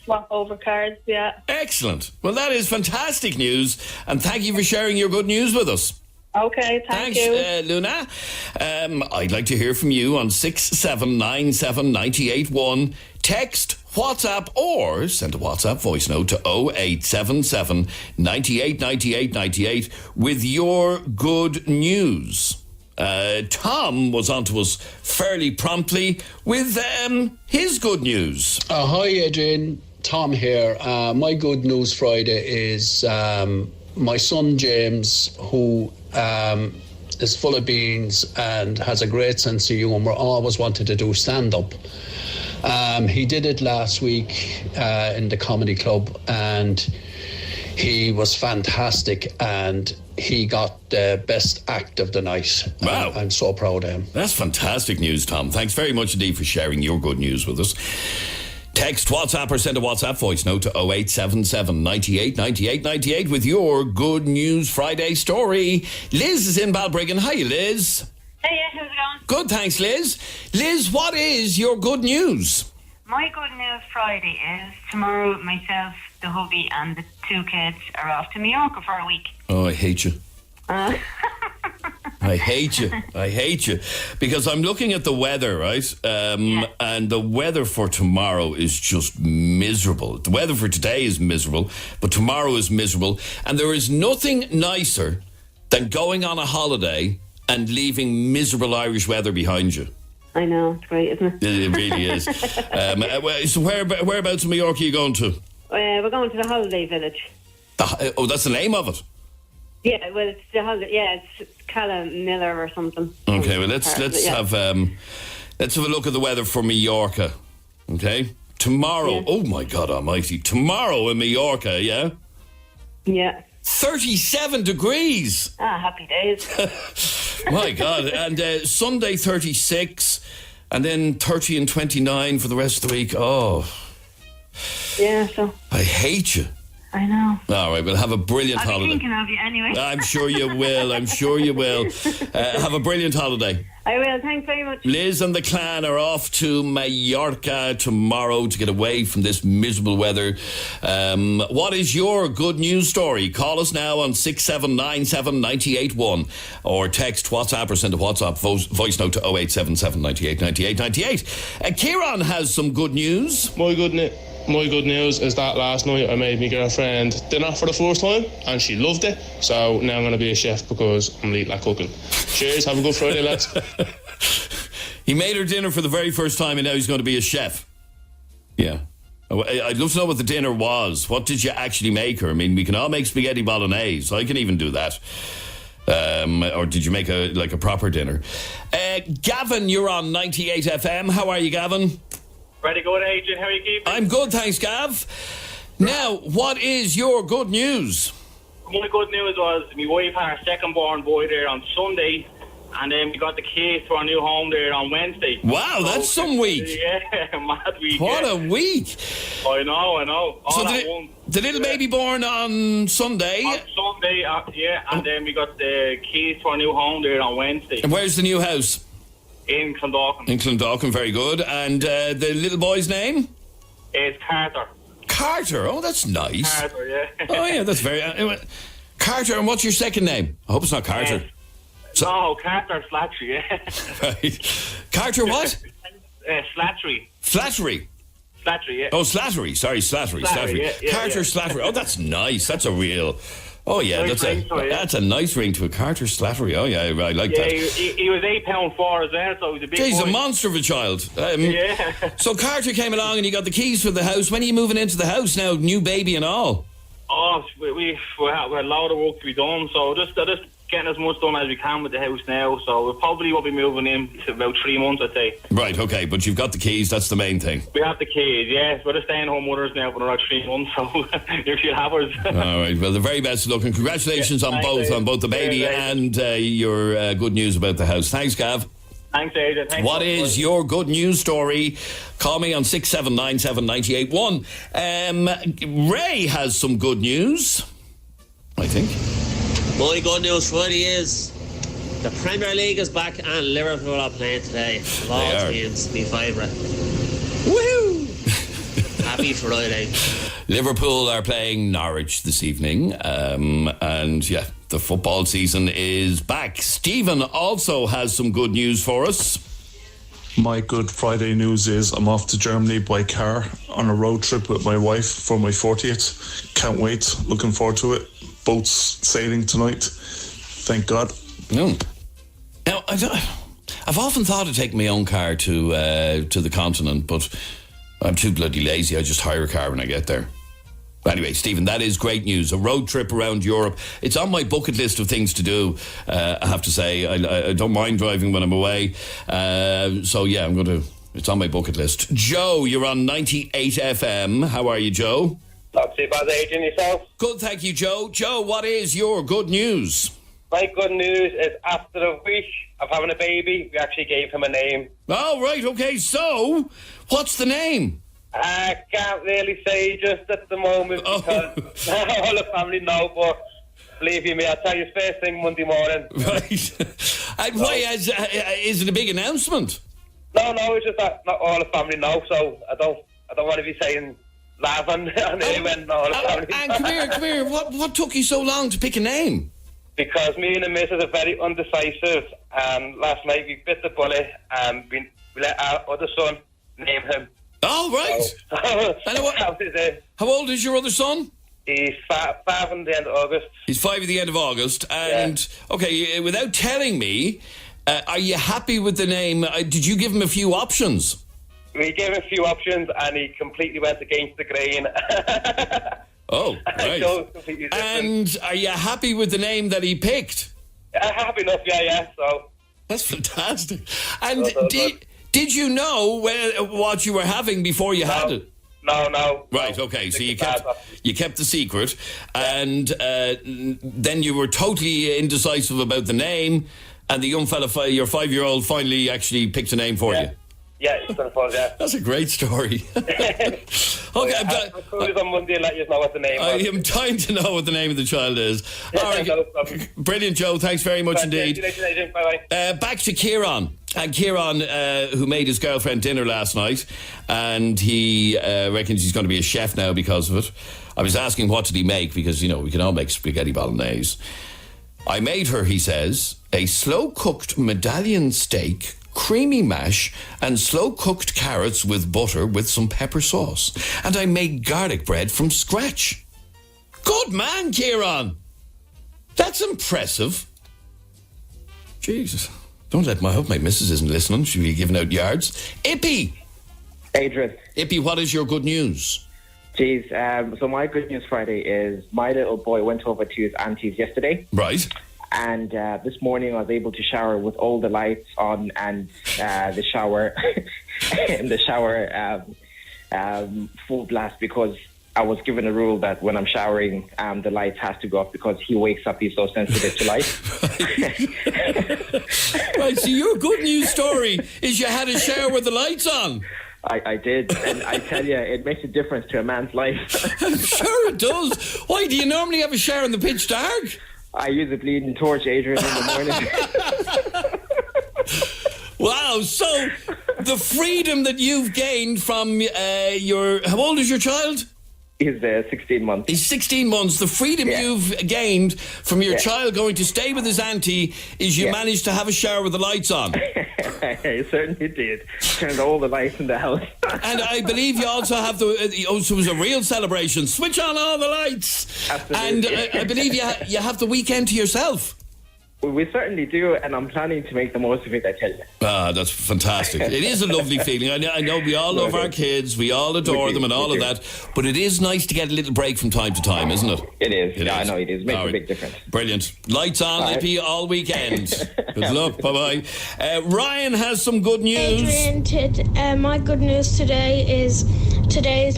S12: Swap over cars, yeah.
S2: Excellent. Well, that is fantastic news. And thank you for sharing your good news with us.
S12: Okay, thanks
S2: you. Luna. I'd like to hear from you on 6797981. Text, WhatsApp, or send a WhatsApp voice note to 0877 98 98 98 with your good news. Tom was on to us fairly promptly with his good news.
S13: Hi, Adrian. Tom here. My good news Friday is my son James, who is full of beans and has a great sense of humour, always wanted to do stand-up. He did it last week in the comedy club, and he was fantastic, and he got the best act of the night.
S2: Wow.
S13: I'm so proud of him.
S2: That's fantastic news, Tom. Thanks very much indeed for sharing your good news with us. Text, WhatsApp, or send a WhatsApp voice note to 0877 98 98 98 with your Good News Friday story. Liz is in Balbriggan. Hiya, Liz.
S14: Hey, how's it going?
S2: Good, thanks, Liz. Liz, what is your good news?
S14: My good news Friday is tomorrow myself, the hubby and the two kids are off to Mallorca for a week.
S2: Oh, I hate you. I I hate you. Because I'm looking at the weather, right? And the weather for tomorrow is just miserable. The weather for today is miserable, but tomorrow is miserable. And there is nothing nicer than going on a holiday and leaving miserable Irish weather behind you.
S15: I know, it's great, isn't it?
S2: It really is. So whereabouts in Mallorca are you going to?
S15: We're going to the holiday village.
S2: That's the name of it?
S15: Yeah, well, it's the holiday. Yeah, it's Calla Miller or something.
S2: Okay, well let's have a look at the weather for Mallorca. Okay, tomorrow. Yeah. Oh my God Almighty! Tomorrow in Mallorca, yeah.
S15: Yeah.
S2: 37 degrees.
S15: Happy days.
S2: My God, and Sunday 36, and then 30 and 29 for the rest of the week. Oh.
S15: Yeah. So.
S2: I hate you.
S15: I know.
S2: All right, we'll have a brilliant holiday.
S15: I'll be thinking of you anyway.
S2: I'm sure you will. Have a brilliant holiday.
S15: I will. Thanks very much.
S2: Liz and the clan are off to Mallorca tomorrow to get away from this miserable weather. What is your good news story? Call us now on 6797 981 or text WhatsApp or send a WhatsApp voice note to 0877 98 98 98. Kieran has some good news.
S16: My good news is that last night I made my girlfriend dinner for the first time and she loved it. So now I'm going to be a chef because I'm elite at cooking. Cheers, have a good Friday, lads.
S2: He made her dinner for the very first time and now he's going to be a chef. Yeah. I'd love to know what the dinner was. What did you actually make her? I mean, we can all make spaghetti bolognese. I can even do that. Or did you make a proper dinner? Gavin, you're on 98 FM. How are you, Gavin?
S17: Pretty good, Adrian. How are you keeping?
S2: I'm good, thanks, Gav. Now, what is your good news?
S17: My good news was my wife had her second born boy there on Sunday, and then we got the keys to our new home there on Wednesday.
S2: Wow, that's some week.
S17: Yeah, mad week.
S2: What a week.
S17: I know.
S2: So the little baby born on Sunday?
S17: On Sunday, yeah, and then we got the keys to our new home there on Wednesday.
S2: And where's the new house?
S17: In Clondalkin.
S2: In Clondalkin, very good. And the little boy's name?
S17: It's Carter.
S2: Carter? Oh, that's nice.
S17: Carter, yeah.
S2: Oh, yeah, that's very... Carter, and what's your second name? I hope it's not Carter.
S17: No, Carter Slattery, yeah.
S2: Right. Carter what?
S17: Slattery.
S2: Flattery?
S17: Slattery, yeah.
S2: Oh, Slattery. Sorry, Slattery.
S17: Yeah,
S2: Carter Slattery. Oh, that's nice. That's a real... Oh, yeah, that's a nice ring to a Carter Slattery. Oh, yeah, I like that.
S17: He was £8.4 as well, so he was a big boy.
S2: He's a monster of a child.
S17: Yeah.
S2: So Carter came along and he got the keys for the house. When are you moving into the house now? New baby and all?
S17: Oh, we have a lot of work to be done, so just getting as much done as we can with the house now. So we probably will be moving in to about 3 months, I'd say.
S2: Right, okay, but you've got the keys, that's the main thing.
S17: We have the keys, yes. We're just staying home mothers now for another 3 months, so if you'll have us.
S2: All right, well, the very best of luck, and congratulations on both the baby and your good news about the house. Thanks, Gav.
S17: Thanks, Adrian.
S2: What is your good news story? Call me on 6797 981. Ray has some good news, I think.
S18: My good news Friday is the Premier League is back and Liverpool are playing today. Of all teams, my favourite. Woohoo! Happy Friday.
S2: Liverpool are playing Norwich this evening, and yeah, the football season is back. Stephen also has some good news for us.
S19: My Good Friday news is I'm off to Germany by car on a road trip with my wife for my 40th. Can't wait. Looking forward to it. Boats sailing tonight. Thank God.
S2: No. Now, I've often thought of taking my own car to the continent, but I'm too bloody lazy. I just hire a car when I get there. Anyway, Stephen, that is great news. A road trip around Europe. It's on my bucket list of things to do, I have to say. I don't mind driving when I'm away. So, yeah, it's on my bucket list. Joe, you're on 98 FM. How are you, Joe?
S20: Not too bad, Adrian, yourself?
S2: Good, thank you, Joe. Joe, what is your good news?
S20: My good news is after a week of having a baby, we actually gave him a name.
S2: Oh, right, okay. So, what's the name?
S20: I can't really say just at the moment because all the family know, but believe you me, I'll tell you first thing Monday morning.
S2: Right. And why, is it a big announcement?
S20: No, it's just that not all the family know, so I don't want to be saying laugh on here when all the family
S2: And come here. What took you so long to pick a name?
S20: Because me and the missus are very undecisive, and last night we bit the bullet and we let our other son name him.
S2: Oh, right.
S20: So,
S2: how old is your other son?
S20: He's 5 at the end of August.
S2: He's 5 at the end of August. And, okay, without telling me, are you happy with the name? Did you give him a few options?
S20: We gave him a few options and he completely went against the grain.
S2: Oh, right. And are you happy with the name that he picked?
S20: Happy enough, yeah. So
S2: that's fantastic. And did you know what you were having before you had it?
S20: No.
S2: Right, okay. So you kept the secret, and then you were totally indecisive about the name, and the young fella, your 5-year-old, finally actually picked a name for you.
S20: Yeah, it's on pause, yeah.
S2: That's a great story. Okay,
S20: I'll call you on Monday and let you know what the name is.
S2: I am dying to know what the name of the child is. All right,
S20: no problem.
S2: Brilliant, Joe. Thanks very much indeed.
S20: See you later, Adrian. Bye-bye.
S2: Back to Kieran. And Kieran, who made his girlfriend dinner last night, and he reckons he's going to be a chef now because of it. I was asking what did he make, because, you know, we can all make spaghetti bolognese. I made her, he says, a slow-cooked medallion steak, creamy mash, and slow-cooked carrots with butter with some pepper sauce. And I made garlic bread from scratch. Good man, Kieran. That's impressive. Jesus. I hope my missus isn't listening. She'll be giving out yards. Ippy!
S21: Adrian.
S2: Ippy, what is your good news?
S21: Jeez, so my good news Friday is my little boy went over to his auntie's yesterday.
S2: Right.
S21: And this morning I was able to shower with all the lights on and the shower full blast, because I was given a rule that when I'm showering, the lights has to go off because he wakes up, he's so sensitive to light.
S2: Right, so your good news story is you had a shower with the lights on.
S21: I did, and I tell you, it makes a difference to a man's life.
S2: I'm sure it does. Why, do you normally have a shower in the pitch dark?
S21: I use a bleeding torch, Adrian, in the morning.
S2: Wow, so the freedom that you've gained from how old is your child?
S21: He's 16 months.
S2: He's 16 months. The freedom you've gained from your child going to stay with his auntie is you managed to have a shower with the lights on.
S21: I certainly did. Turned all the lights in the house.
S2: And I believe you also have so it was a real celebration. Switch on all the lights.
S21: Absolutely.
S2: And I believe you have the weekend to yourself.
S21: We certainly do, and I'm planning to make the most of it, I tell you.
S2: Ah, that's fantastic. It is a lovely feeling. I know we all love our kids, we all adore them and all of that, but it is nice to get a little break from time to time, isn't it?
S21: It is. I know it is. Makes a big difference.
S2: Brilliant. Lights on, Lippy, all weekend. Good luck. Bye-bye. Ryan has some good news.
S22: Adrian, my good news today is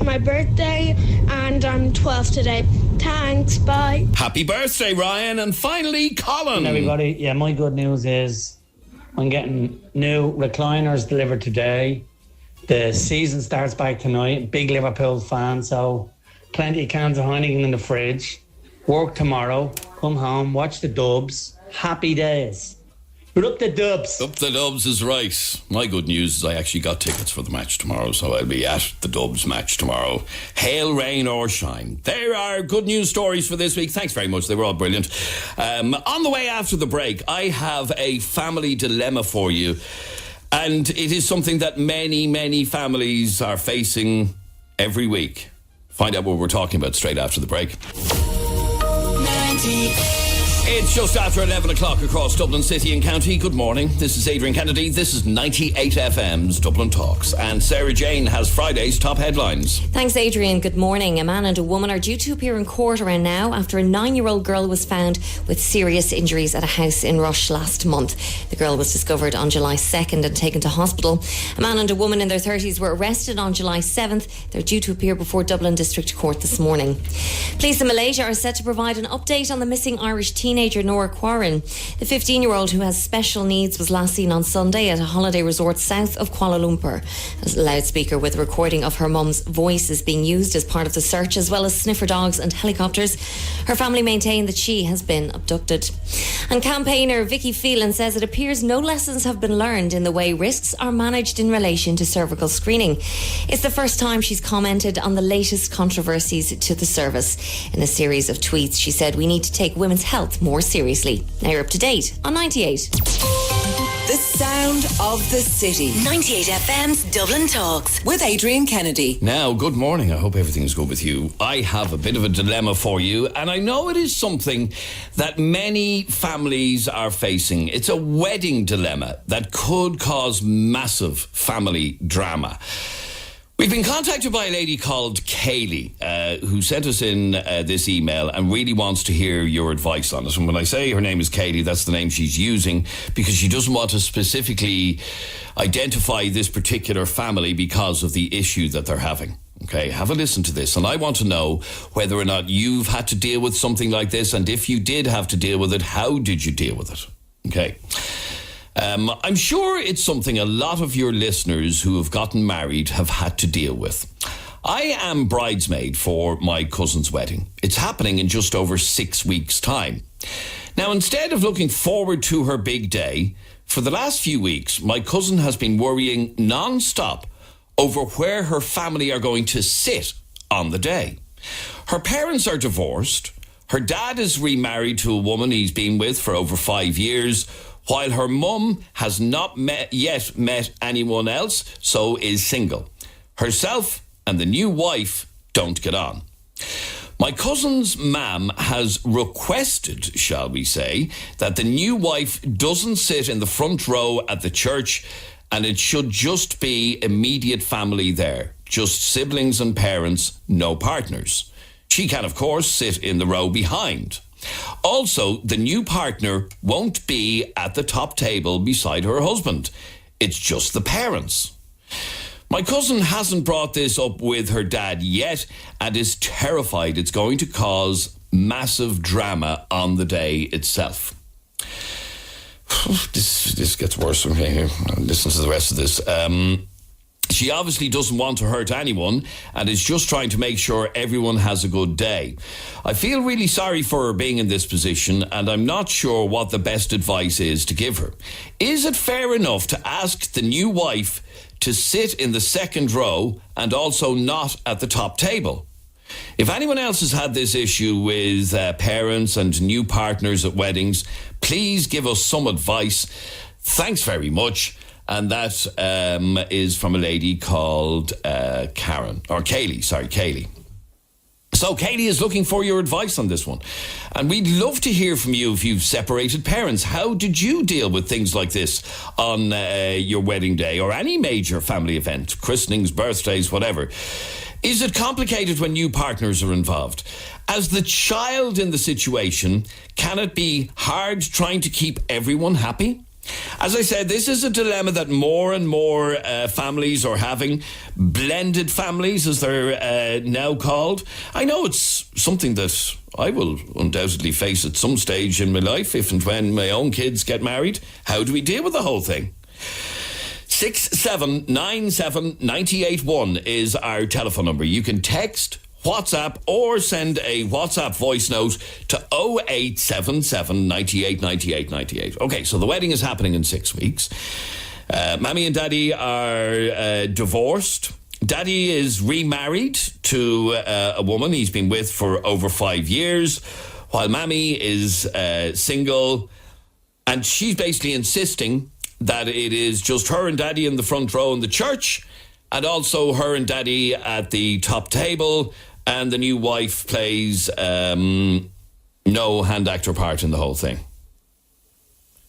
S22: my birthday, and I'm 12 today. Thanks, bye.
S2: Happy birthday, Ryan. And finally, Colin.
S23: Everybody, my good news is I'm getting new recliners delivered today. The season starts back tonight. Big Liverpool fan, so plenty of cans of Heineken in the fridge. Work tomorrow, come home, watch the Dubs. Happy days. But up the Dubs.
S2: Up the Dubs is right. My good news is I actually got tickets for the match tomorrow, so I'll be at the Dubs match tomorrow. Hail, rain or shine. There are good news stories for this week. Thanks very much. They were all brilliant. On the way after the break, I have a family dilemma for you. And it is something that many, many families are facing every week. Find out what we're talking about straight after the break. 90. It's just after 11 o'clock across Dublin City and County. Good morning. This is Adrian Kennedy. This is 98fm's Dublin Talks. And Sarah Jane has Friday's top headlines.
S24: Thanks, Adrian. Good morning. A man and a woman are due to appear in court around now after a 9-year-old girl was found with serious injuries at a house in Rush last month. The girl was discovered on July 2nd and taken to hospital. A man and a woman in their 30s were arrested on July 7th. They're due to appear before Dublin District Court this morning. Police in Malaysia are set to provide an update on the missing Irish teenager Nora Quarren. The 15-year-old who has special needs was last seen on Sunday at a holiday resort south of Kuala Lumpur. A loudspeaker with a recording of her mum's voice is being used as part of the search, as well as sniffer dogs and helicopters. Her family maintain that she has been abducted. And campaigner Vicky Phelan says it appears no lessons have been learned in the way risks are managed in relation to cervical screening. It's the first time she's commented on the latest controversies to the service. In a series of tweets, she said, "We need to take women's health more seriously. Now you're up to date on 98.
S1: The sound of the city.
S3: 98FM's Dublin Talks.
S1: With Adrian Kennedy.
S2: Now, good morning. I hope everything's good with you. I have a bit of a dilemma for you, and I know it is something that many families are facing. It's a wedding dilemma that could cause massive family drama. We've been contacted by a lady called Kaylee, who sent us in this email and really wants to hear your advice on it. And when I say her name is Kaylee, that's the name she's using because she doesn't want to specifically identify this particular family because of the issue that they're having. Okay, have a listen to this. And I want to know whether or not you've had to deal with something like this. And if you did have to deal with it, how did you deal with it? Okay. I'm sure it's something a lot of your listeners who have gotten married have had to deal with. I am bridesmaid for my cousin's wedding. It's happening in just over 6 weeks' time. Now, instead of looking forward to her big day, for the last few weeks, my cousin has been worrying non-stop over where her family are going to sit on the day. Her parents are divorced. Her dad is remarried to a woman he's been with for over 5 years, while her mum has not yet met anyone else, so is single. Herself and the new wife don't get on. My cousin's mum has requested, shall we say, that the new wife doesn't sit in the front row at the church, and it should just be immediate family there, just siblings and parents, no partners. She can, of course, sit in the row behind. Also, the new partner won't be at the top table beside her husband. It's just the parents. My cousin hasn't brought this up with her dad yet and is terrified it's going to cause massive drama on the day itself. This gets worse. Okay, here. Listen to the rest of this. She obviously doesn't want to hurt anyone and is just trying to make sure everyone has a good day. I feel really sorry for her being in this position, and I'm not sure what the best advice is to give her. Is it fair enough to ask the new wife to sit in the second row and also not at the top table? If anyone else has had this issue with parents and new partners at weddings, please give us some advice. Thanks very much. And that is from a lady called Kaylee. So Kaylee is looking for your advice on this one. And we'd love to hear from you if you've separated parents. How did you deal with things like this on your wedding day or any major family event, christenings, birthdays, whatever? Is it complicated when new partners are involved? As the child in the situation, can it be hard trying to keep everyone happy? As I said, this is a dilemma that more and more families are having. Blended families, as they're now called. I know it's something that I will undoubtedly face at some stage in my life, if and when my own kids get married. How do we deal with the whole thing? 6797 981 is our telephone number. You can text, WhatsApp or send a WhatsApp voice note to 0877 98 98 98. Okay, so the wedding is happening in 6 weeks. Mammy and Daddy are divorced. Daddy is remarried to a woman he's been with for over 5 years, while Mammy is single, and she's basically insisting that it is just her and Daddy in the front row in the church, and also her and Daddy at the top table, and the new wife plays no hand actor part in the whole thing.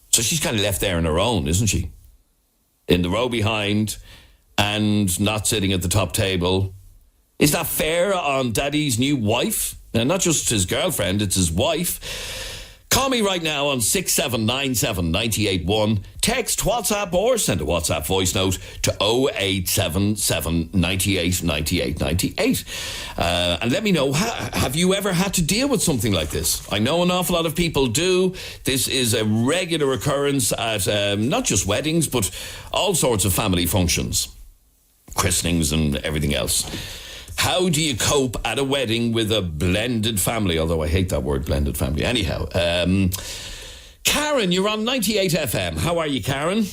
S2: So she's kind of left there on her own, isn't she? In the row behind and not sitting at the top table. Is that fair on Daddy's new wife? Now, not just his girlfriend, it's his wife. Call me right now on 6797 981. Text, WhatsApp or send a WhatsApp voice note to 0877 98 98 98. And let me know, have you ever had to deal with something like this? I know an awful lot of people do. This is a regular occurrence at not just weddings, but all sorts of family functions, christenings and everything else. How do you cope at a wedding with a blended family? Although I hate that word, blended family. Anyhow, Karen, you're on 98FM. How are you, Karen?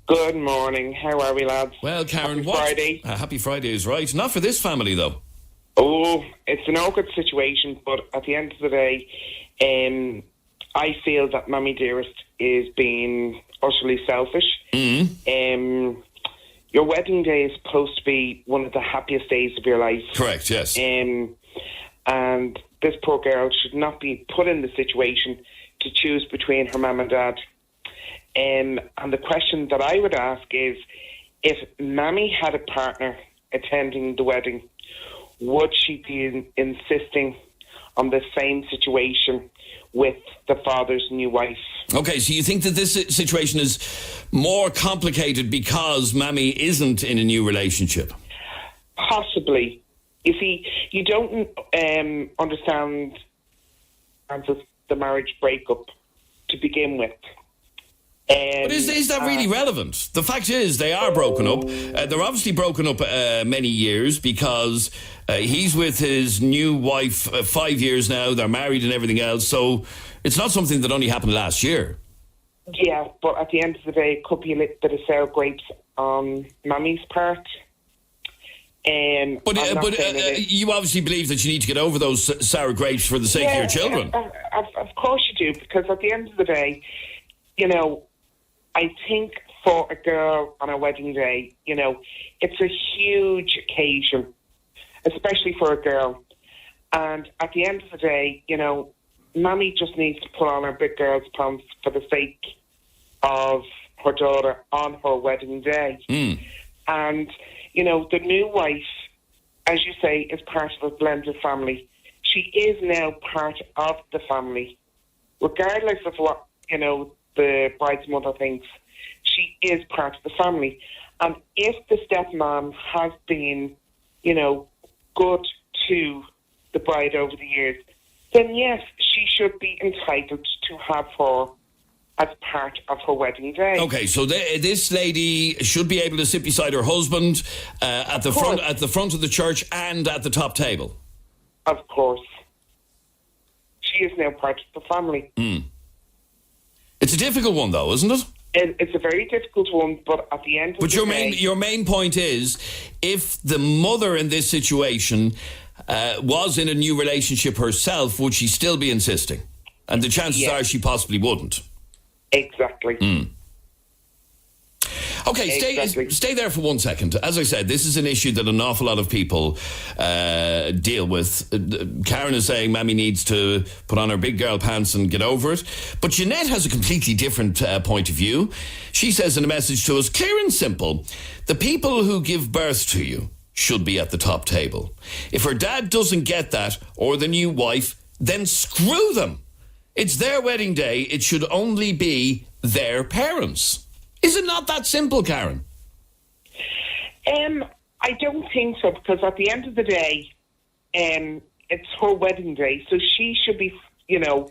S4: Good morning. How are we, lads?
S2: Well, Karen,
S4: happy Friday.
S2: Happy Friday is right. Not for this family, though.
S4: Oh, it's an awkward situation, but at the end of the day, I feel that Mammy Dearest is being utterly selfish. Your wedding day is supposed to be one of the happiest days of your life.
S2: Correct, yes.
S4: And this poor girl should not be put in the situation to choose between her mum and dad. And the question that I would ask is, if Mammy had a partner attending the wedding, would she be insisting on the same situation with the father's new wife?
S2: Okay, so you think that this situation is more complicated because Mammy isn't in a new relationship?
S4: Possibly. You see, you don't understand the marriage breakup to begin with.
S2: But is that really relevant? The fact is, they are broken up. They're obviously broken up many years because he's with his new wife 5 years now. They're married and everything else. So it's not something that only happened last year.
S4: Yeah, but at the end of the day, it could be a little bit of sour grapes on Mammy's part. But you obviously believe that you need to get over those sour grapes for the sake of your children. Of course you do, because at the end of the day, you know, I think for a girl on a wedding day, you know, it's a huge occasion, especially for a girl. And at the end of the day, you know, Mammy just needs to put on her big girl's pants for the sake of her daughter on her wedding day. And, you know, the new wife, as you say, is part of a blended family. She is now part of the family, regardless of what, you know, the bride's mother thinks. She is part of the family. And if the stepmom has been, you know, good to the bride over the years, then yes, she should be entitled to have her as part of her wedding day.
S2: Okay, so this lady should be able to sit beside her husband at the front of the church and at the top table.
S4: Of course. She is now part of the family.
S2: It's a difficult one, though, isn't it?
S4: It's a very difficult one, but at the end of the day...
S2: But your main point is, if the mother in this situation was in a new relationship herself, would she still be insisting? And the chances are she possibly wouldn't.
S4: Exactly.
S2: Okay, stay there for 1 second. As I said, this is an issue that an awful lot of people deal with. Karen is saying Mammy needs to put on her big girl pants and get over it. But Jeanette has a completely different point of view. She says in a message to us, clear and simple, the people who give birth to you should be at the top table. If her dad doesn't get that, or the new wife, then screw them. It's their wedding day. It should only be their parents. Is it not that simple, Karen?
S4: I don't think so, because at the end of the day, it's her wedding day, so she should be, you know,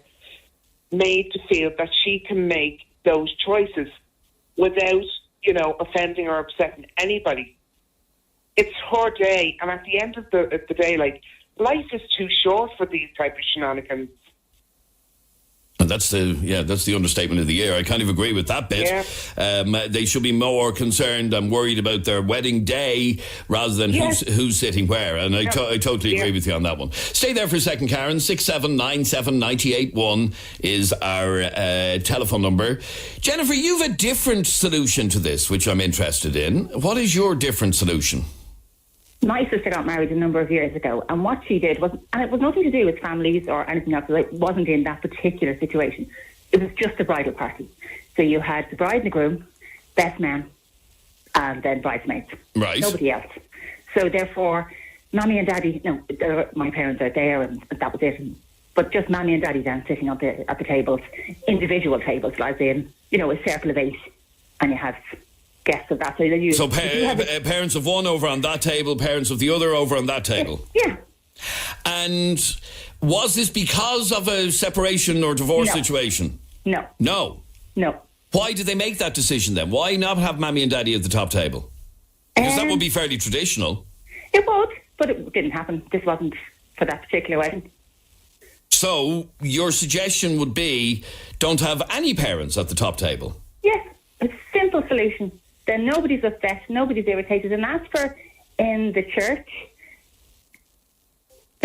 S4: made to feel that she can make those choices without, you know, offending or upsetting anybody. It's her day, and at the end of the day, like, life is too short for these type of shenanigans.
S2: And that's the understatement of the year. I kind of agree with that bit. Yeah. They should be more concerned and worried about their wedding day rather than who's sitting where. And I totally agree with you on that one. Stay there for a second, Karen. 6797 981 is our telephone number. Jennifer, you've a different solution to this, which I'm interested in. What is your different solution?
S5: My sister got married a number of years ago, and what she did was, and it was nothing to do with families or anything else, it wasn't in that particular situation. It was just a bridal party. So you had the bride and the groom, best man, and then bridesmaids.
S2: Right.
S5: Nobody else. So therefore, Mommy and Daddy, my parents are there, and that was it. But just Mommy and Daddy then sitting at the tables, individual tables, like in, you know, a circle of 8, and you have guests of that. So
S2: parents of one over on that table, parents of the other over on that table.
S5: Yeah.
S2: And was this because of a separation or divorce situation?
S5: No.
S2: Why did they make that decision then? Why not have Mammy and Daddy at the top table? Because that would be fairly traditional.
S5: It would, but it didn't happen. This wasn't for that particular wedding.
S2: So your suggestion would be don't have any parents at the top table?
S5: Yes, it's a simple solution. Then nobody's upset, nobody's irritated. And as for in the church,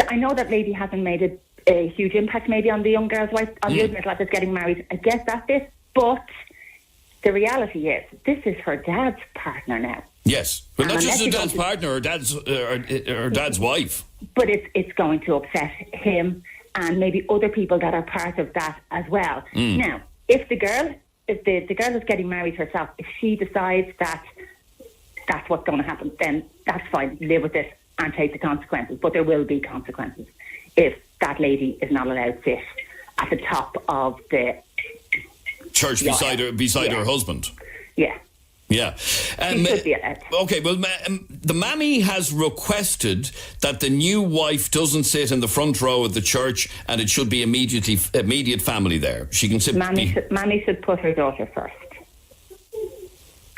S5: I know that lady hasn't made a huge impact maybe on the young girl's wife, on the other lad that's getting married. I get that bit, but the reality is, this is her dad's partner now.
S2: Yes, but not just her dad's partner, or dad's wife.
S5: But it's going to upset him and maybe other people that are part of that as well. Now, if the girl is getting married herself, if she decides that that's what's going to happen, then that's fine. Live with it and take the consequences. But there will be consequences if that lady is not allowed to sit at the top of the
S2: church beside her husband.
S5: Yeah.
S2: Yeah. Okay, well, the mammy has requested that the new wife doesn't sit in the front row of the church, and it should be immediate family there. She can sit...
S5: Mammy should put her daughter first.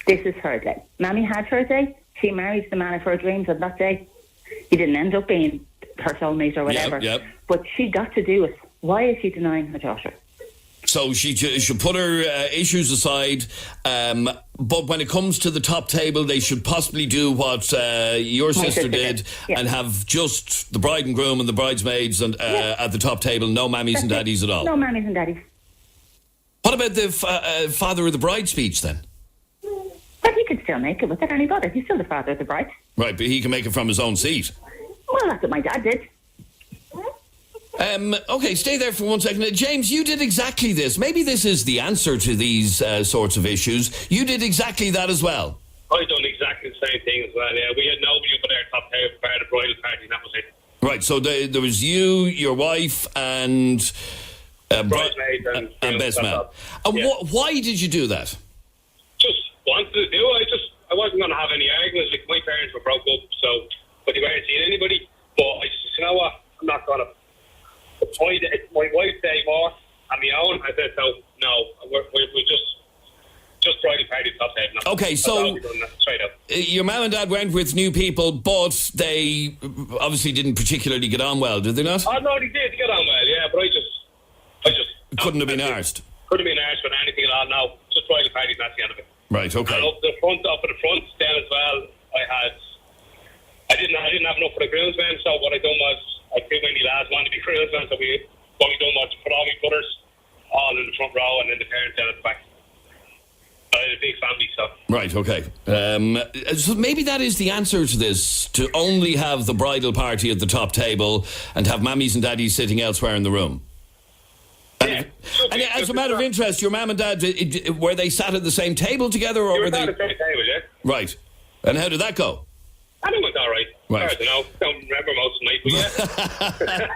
S5: This is her day. Mammy had her day. She married the man of her dreams on that day. He didn't end up being her soulmate or whatever.
S2: Yep.
S5: But she got to do it. Why is she denying her daughter?
S2: So she should put her issues aside, but when it comes to the top table, they should possibly do what your sister did and have just the bride and groom and the bridesmaids and at the top table, no mammies and daddies at all.
S5: No mammies and daddies.
S2: What about the father of the bride speech then?
S5: But he could still make it without any bother. He's still the father of the bride.
S2: Right, but he can make it from his own seat.
S5: Well, that's what my dad did.
S2: Okay, stay there for 1 second. James, you did exactly this. Maybe this is the answer to these sorts of issues. You did exactly that as well.
S6: I done exactly the same thing as well, yeah. We had nobody up at our top table for the bridal party, and that was it.
S2: Right, so there was you, your wife, and...
S6: bridesmaids and
S2: best man. And why did you do that?
S6: Just wanted to do it. I wasn't going to have any arguments. Like, my parents were broke up, but they weren't seeing anybody. But I just, you know what? I'm not going to... It's my wife's day off on my own. I said, so, no, we're just bridal party top table.
S2: Okay, so
S6: straight up.
S2: Your mum and dad went with new people, but they obviously didn't particularly get on well, did they not?
S6: Oh, no, they did get on well, yeah, but I just
S2: couldn't have been arsed.
S6: Couldn't have been arsed with anything at all, no. Just bridal party, that's the end of it.
S2: Right, okay.
S6: And up at the front then as well, I didn't have enough for the groomsmen, so what I done was, I too many lads wanted to be groomsmen, so what we done was put all my brothers all in the front row and then the parents down at the back. I had a big family, so.
S2: Right, okay. So maybe that is the answer to this, to only have the bridal party at the top table and have mammies and daddies sitting elsewhere in the room. And as a matter of interest, your mum and dad, were they sat at the same table together, or were they?
S6: At the same table, yeah.
S2: Right. And how did that go?
S6: I think it was all right.
S2: Right.
S6: I don't know. Don't remember most of the night, but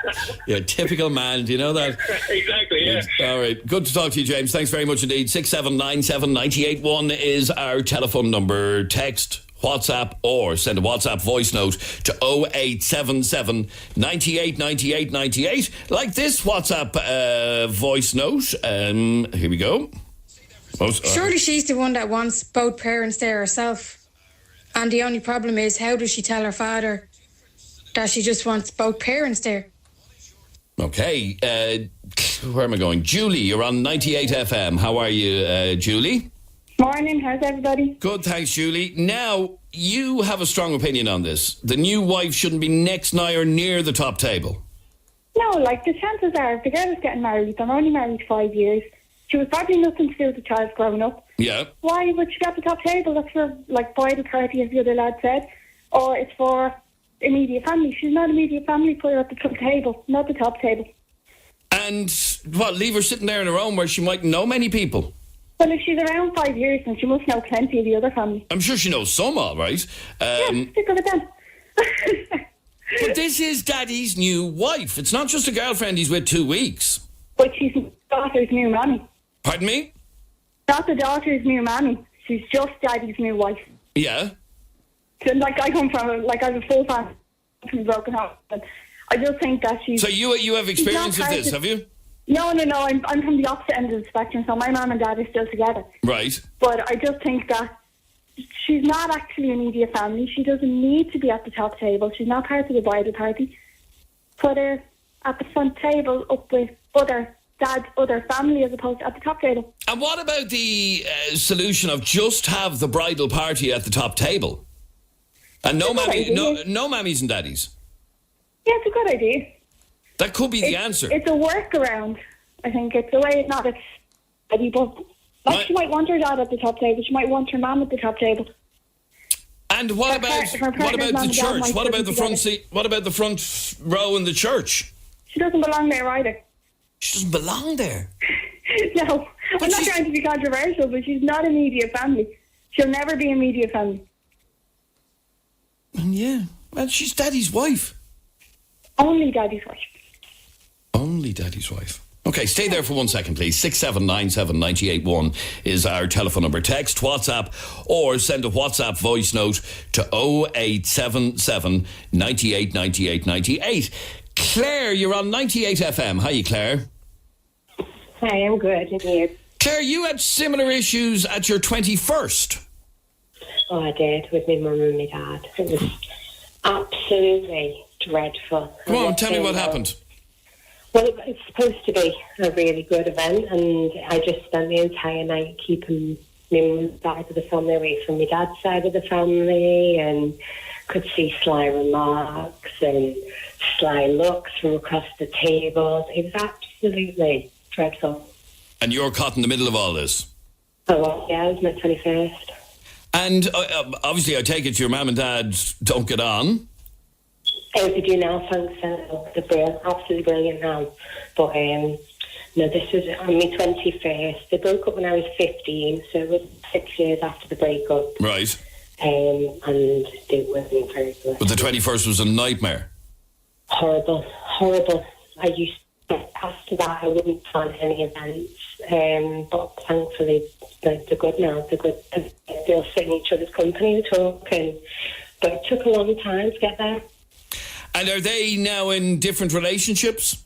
S6: yeah.
S2: Yeah, typical man. Do you know that?
S6: Exactly, yeah.
S2: All right. Good to talk to you, James. Thanks very much indeed. 6797 981 is our telephone number. Text, WhatsApp, or send a WhatsApp voice note to 0877 98 98 98. Like this WhatsApp voice note. Here we go.
S7: Surely she's the one that wants both parents there herself. And the only problem is, how does she tell her father that she just wants both parents there?
S2: Okay. Where am I going? Julie, you're on 98 FM. How are you, Julie?
S8: Morning. How's everybody?
S2: Good, thanks, Julie. Now, you have a strong opinion on this. The new wife shouldn't be next, nigh or near the top table.
S8: No, like, the chances are, if the girl is getting married, they're only married 5 years, she was probably nothing to do with the child growing up.
S2: Yeah.
S8: Why would she get at the top table? That's for, like, bridal party, as the other lad said. Or it's for immediate family. She's not immediate family, put her at the top table, not the top table.
S2: And, what, leave her sitting there in her own where she mightn't know many people?
S8: Well, if she's around 5 years, then she must know plenty of the other family.
S2: I'm sure she knows some, all right.
S8: Yeah, stick with it then.
S2: But this is Daddy's new wife. It's not just a girlfriend he's with 2 weeks.
S8: But she's daughter's new mammy.
S2: Pardon me?
S8: Not the daughter's new mammy. She's just Daddy's new wife.
S2: Yeah.
S8: So, like, I come from, like, I have a full family from a broken home. I just think that she's...
S2: So you have experience of this, have you?
S8: No. I'm from the opposite end of the spectrum, so my mum and dad are still together.
S2: Right.
S8: But I just think that she's not actually immediate family. She doesn't need to be at the top table. She's not part of the bridal party. Put her at the front table up with other family as opposed to at the top table.
S2: And what about the solution of just have the bridal party at the top table? And no mammies and daddies?
S8: Yeah, it's a good idea.
S2: That could be the answer.
S8: It's a workaround. I think it's the way it's not. She might want her dad at the top table. She might want her mum at the top table.
S2: And what about the church? What about the front seat? What about the front row in the church?
S8: She doesn't belong there either.
S2: She doesn't belong there.
S8: No, I'm not trying to be controversial, but she's not immediate family. She'll never be immediate family.
S2: Yeah, well, she's Daddy's wife.
S8: Only Daddy's wife.
S2: Only Daddy's wife. Okay, stay there for 1 second, please. 6797981 is our telephone number. Text, WhatsApp, or send a WhatsApp voice note to 0877 98 98 98. Claire, you're on 98 FM. Hi, Claire.
S9: Hi, I'm good. And you?
S2: Claire, you had similar issues at your 21st.
S9: Oh, I did, with my mum and my dad. It was absolutely dreadful.
S2: Come on, tell me what happened.
S9: Well, it's supposed to be a really good event, and I just spent the entire night keeping my mum's side of the family away from my dad's side of the family, and could see sly remarks and sly looks from across the tables. It was absolutely dreadful.
S2: And you're caught in the middle of all this?
S9: Oh, well, yeah, it was my 21st.
S2: And obviously, I take it your mum and dad don't get on.
S9: They do now, thanks. They're brilliant, absolutely brilliant now. But no, this was on my 21st. They broke up when I was 15, so it was 6 years after the breakup.
S2: Right.
S9: And it wasn't very good.
S2: But the 21st was a nightmare.
S9: Horrible. I used to, after that, I wouldn't plan any events. But thankfully, they're good now. They're good. They'll sit in each other's company, talking. But it took a long time to get there.
S2: And are they now in different relationships?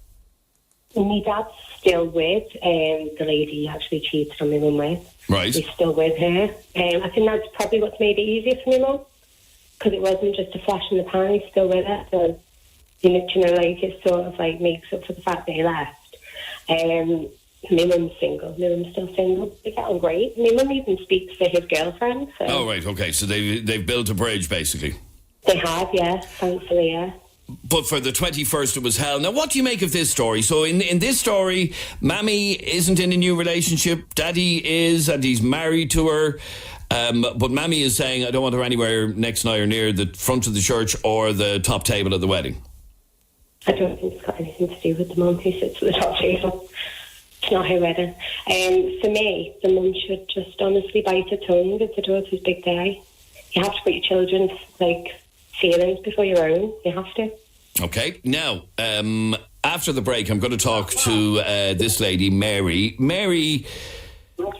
S9: My dad's still with the lady he actually cheated on my mum with.
S2: Right.
S9: He's still with her. I think that's probably what's made it easier for my mum, because it wasn't just a flash in the pan. He's still with her. So, like, it sort of like makes up for the fact that he left. My mum's single. My mum's still single. They get on great. My mum even speaks to his girlfriend. So.
S2: Oh, right, okay. So they've built a bridge, basically.
S9: They have, yeah. Thankfully, yeah.
S2: But for the 21st, it was hell. Now, what do you make of this story? So in this story, Mammy isn't in a new relationship. Daddy is, and he's married to her. But Mammy is saying, I don't want her anywhere next or near the front of the church or the top table at the wedding.
S9: I don't think it's got anything to do with the mum who sits at the top table. It's not her wedding. For me, the mum should just honestly bite her tongue. It's her daughter's big day. You have to put your children's, feelings before your own. You have to. Okay.
S2: Now, after the break, I'm going to talk to this lady, Mary. Mary,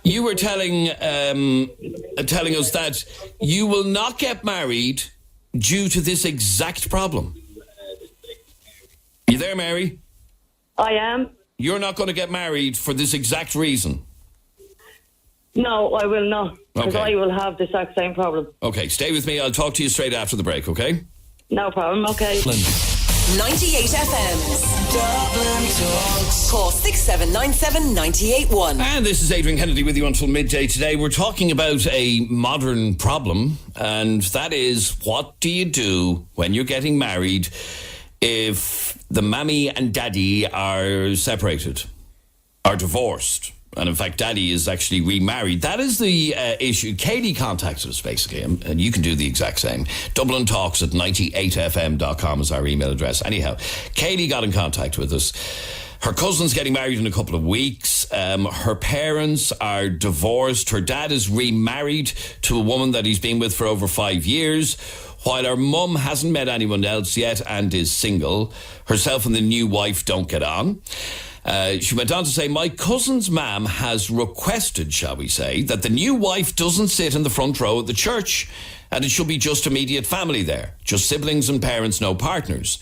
S2: you were telling us that you will not get married due to this exact problem. You there, Mary?
S10: I am.
S2: You're not going to get married for this exact reason?
S10: No, I will not, because
S2: Okay.
S10: I will have the exact same problem.
S2: Okay, stay with me. I'll talk to you straight after the break, okay?
S10: No problem, okay.
S1: 98 FM's Dublin Talks. Call 6797 981.
S2: And this is Adrian Kennedy with you until midday today. We're talking about a modern problem, and that is, what do you do when you're getting married if the mammy and daddy are separated, are divorced? And in fact, Daddy is actually remarried. That is the issue. Katie contacted us, basically, and you can do the exact same. Dublin Talks at 98fm.com is our email address. Anyhow, Katie got in contact with us. Her cousin's getting married in a couple of weeks. Her parents are divorced. Her dad is remarried to a woman that he's been with for over 5 years, while her mum hasn't met anyone else yet and is single. Herself and the new wife don't get on. She went on to say, my cousin's mum has requested, shall we say, that the new wife doesn't sit in the front row at the church, and it should be just immediate family there, just siblings and parents, no partners.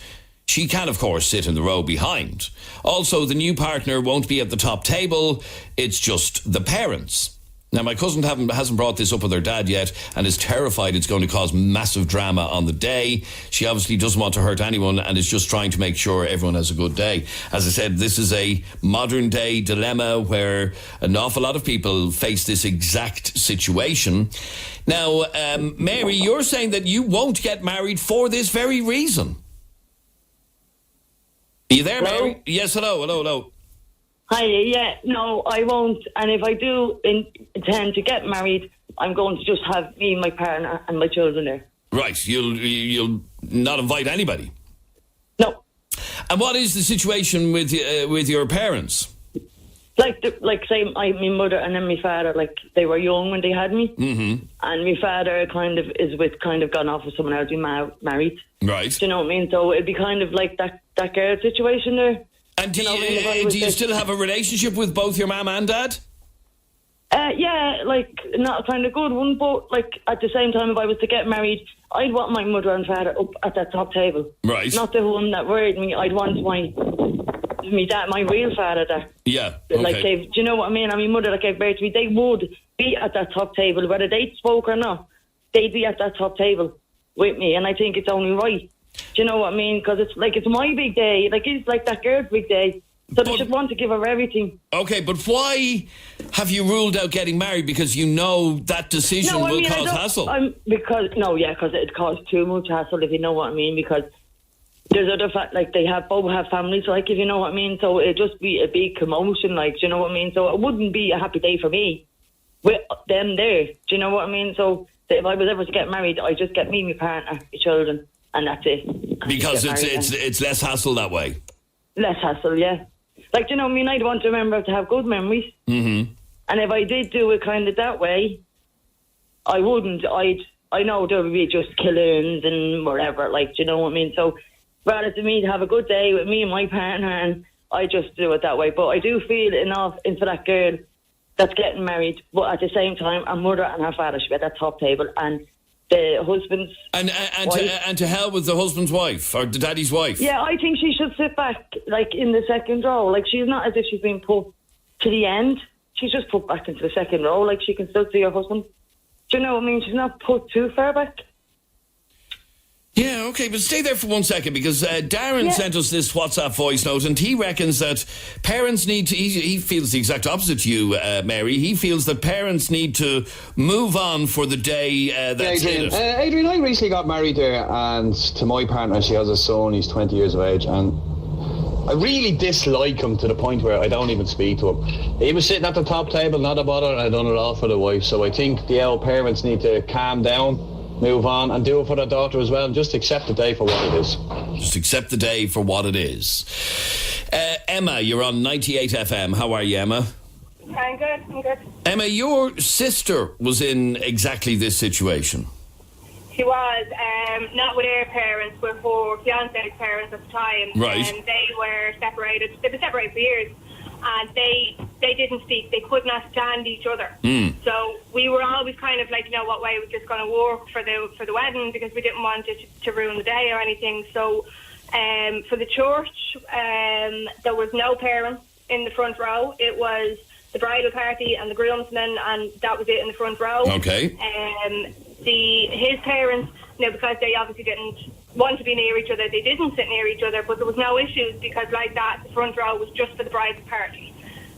S2: She can, of course, sit in the row behind. Also, the new partner won't be at the top table, it's just the parents. Now, my cousin hasn't brought this up with her dad yet and is terrified it's going to cause massive drama on the day. She obviously doesn't want to hurt anyone and is just trying to make sure everyone has a good day. As I said, this is a modern day dilemma where an awful lot of people face this exact situation. Now, Mary, you're saying that you won't get married for this very reason. Are you there,
S10: Hello?
S2: Mary? Yes, hello.
S10: Hi, yeah, no, I won't. And if I do intend to get married, I'm going to just have me, my partner, and my children there.
S2: Right, you'll not invite anybody?
S10: No.
S2: And what is the situation with your parents?
S10: Say, my mother and then my father, like, they were young when they had me.
S2: Mm-hmm.
S10: And my father gone off with someone else, married.
S2: Right.
S10: Do you know what I mean? So it'd be kind of like that girl situation there.
S2: And do you still have a relationship with both your mum and dad?
S10: Yeah, like, not a kind of good one, but, like, at the same time, if I was to get married, I'd want my mother and father up at that top table.
S2: Right.
S10: Not the one that worried me. I'd want my dad, my real father there.
S2: Yeah, okay.
S10: Like, do you know what I mean? And my mother that gave birth to me, they would be at that top table. Whether they spoke or not, they'd be at that top table with me. And I think it's only right. Do you know what I mean? Because it's my big day. Like, it's like that girl's big day. So they should want to give her everything.
S2: Okay, but why have you ruled out getting married? Because you know that decision will cause hassle.
S10: Because it'd cause too much hassle, if you know what I mean. Because there's other they both have families, like, if you know what I mean. So it'd just be a big commotion, like, do you know what I mean? So it wouldn't be a happy day for me with them there. Do you know what I mean? So if I was ever to get married, I'd just get me, my partner, my children, and that's it.
S2: Because it's less hassle that way.
S10: Less hassle, yeah. Like, you know what I mean? I'd want to remember to have good memories.
S2: Mm-hmm.
S10: And if I did do it kind of that way, I wouldn't. I know there would be just killings and whatever, like, do you know what I mean? So rather than me to have a good day with me and my partner, and I just do it that way. But I do feel enough for that girl that's getting married, but at the same time, her mother and her father should be at that top table, and the husband's
S2: and to hell with the husband's wife or the daddy's wife.
S10: Yeah, I think she should sit back, like, in the second row. Like, she's not as if she's been put to the end. She's just put back into the second row. Like, she can still see her husband. Do you know what I mean? She's not put too far back.
S2: Yeah, okay, but stay there for 1 second, because Darren sent us this WhatsApp voice note, and he reckons that parents need to, he feels the exact opposite to you, Mary. He feels that parents need to move on for the day that's
S11: Adrian.
S2: in it.
S11: Adrian, I recently got married there, and to my partner, she has a son, he's 20 years of age, and I really dislike him to the point where I don't even speak to him. He was sitting at the top table, not a bother, and I done it all for the wife. So I think the old parents need to calm down, move on, and do it for their daughter as well. Just accept the day for what it is.
S2: Just accept the day for what it is. Emma, you're on 98 FM. How are you, Emma?
S8: I'm good.
S2: Emma, your sister was in exactly this situation.
S8: She was, not with her parents, with her fiance's parents at the time.
S2: Right.
S8: And they were separated. They've been separated for years. And they didn't speak. They could not stand each other. So we were always kind of like, you know, what way was this going to work for the wedding, because we didn't want it to ruin the day or anything. So for the church, there was no parents in the front row. It was the bridal party and the groomsmen, and that was it in the front row.
S2: Okay.
S8: His parents, you know, because they obviously didn't want to be near each other, they didn't sit near each other, but there was no issues, because like that, the front row was just for the bridal party.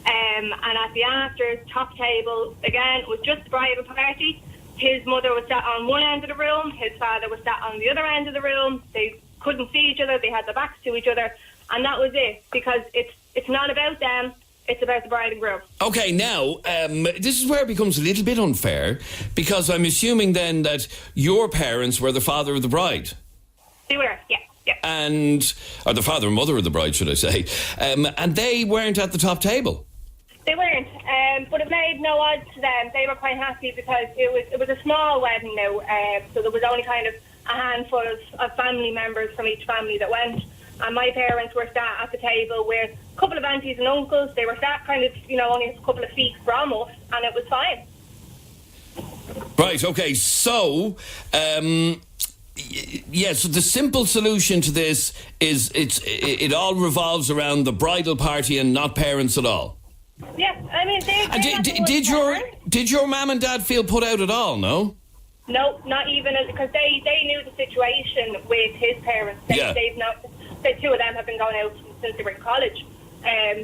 S8: And at the afters, top table, again, it was just the bridal party. His mother was sat on one end of the room, his father was sat on the other end of the room. They couldn't see each other, they had their backs to each other, and that was it, because it's not about them. It's about the bride and groom.
S2: Okay, now, this is where it becomes a little bit unfair, because I'm assuming then that your parents were the father of the bride.
S8: They were, yeah.
S2: Or the father and mother of the bride, should I say. And they weren't at the top table.
S8: They weren't, but it made no odds to them. They were quite happy, because it was a small wedding now, so there was only kind of a handful of family members from each family that went. And my parents were sat at the table with a couple of aunties and uncles. They were sat kind of, you know, only a couple of feet from us, and it was fine.
S2: Right, okay, so... so the simple solution to this is it all revolves around the bridal party and not parents at all.
S8: Yeah, I mean,
S2: did your mum and dad feel put out at all? No,
S8: not even, because they knew the situation with his parents. The two of them have been going out since they were in college.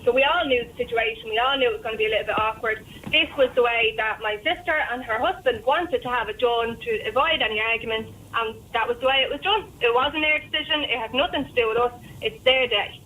S8: So we all knew the situation. We all knew it was going to be a little bit awkward. This was the way that my sister and her husband wanted to have it done to avoid any arguments, and that was the way it was done. It wasn't their decision. It had nothing to do with us. It's their day.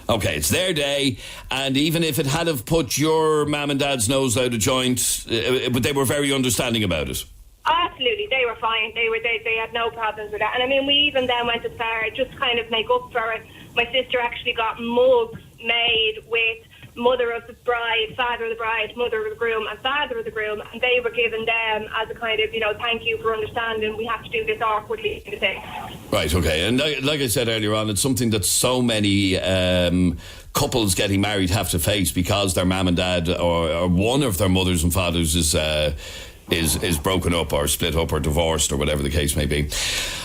S2: Okay, it's their day, and even if it had have put your mum and dad's nose out of joint, but they were very understanding about it.
S12: Absolutely, they were fine. They had no problems with that. And I mean, we even then went as far, just kind of make up for it. My sister actually got mugs made with mother of the bride, father of the bride, mother of the groom, and father of the groom, and they were given them as a kind of, thank you for understanding. We have to do this awkwardly thing.
S2: Right, okay. And like I said earlier on, it's something that so many couples getting married have to face because their mum and dad or one of their mothers and fathers is broken up or split up or divorced or whatever the case may be.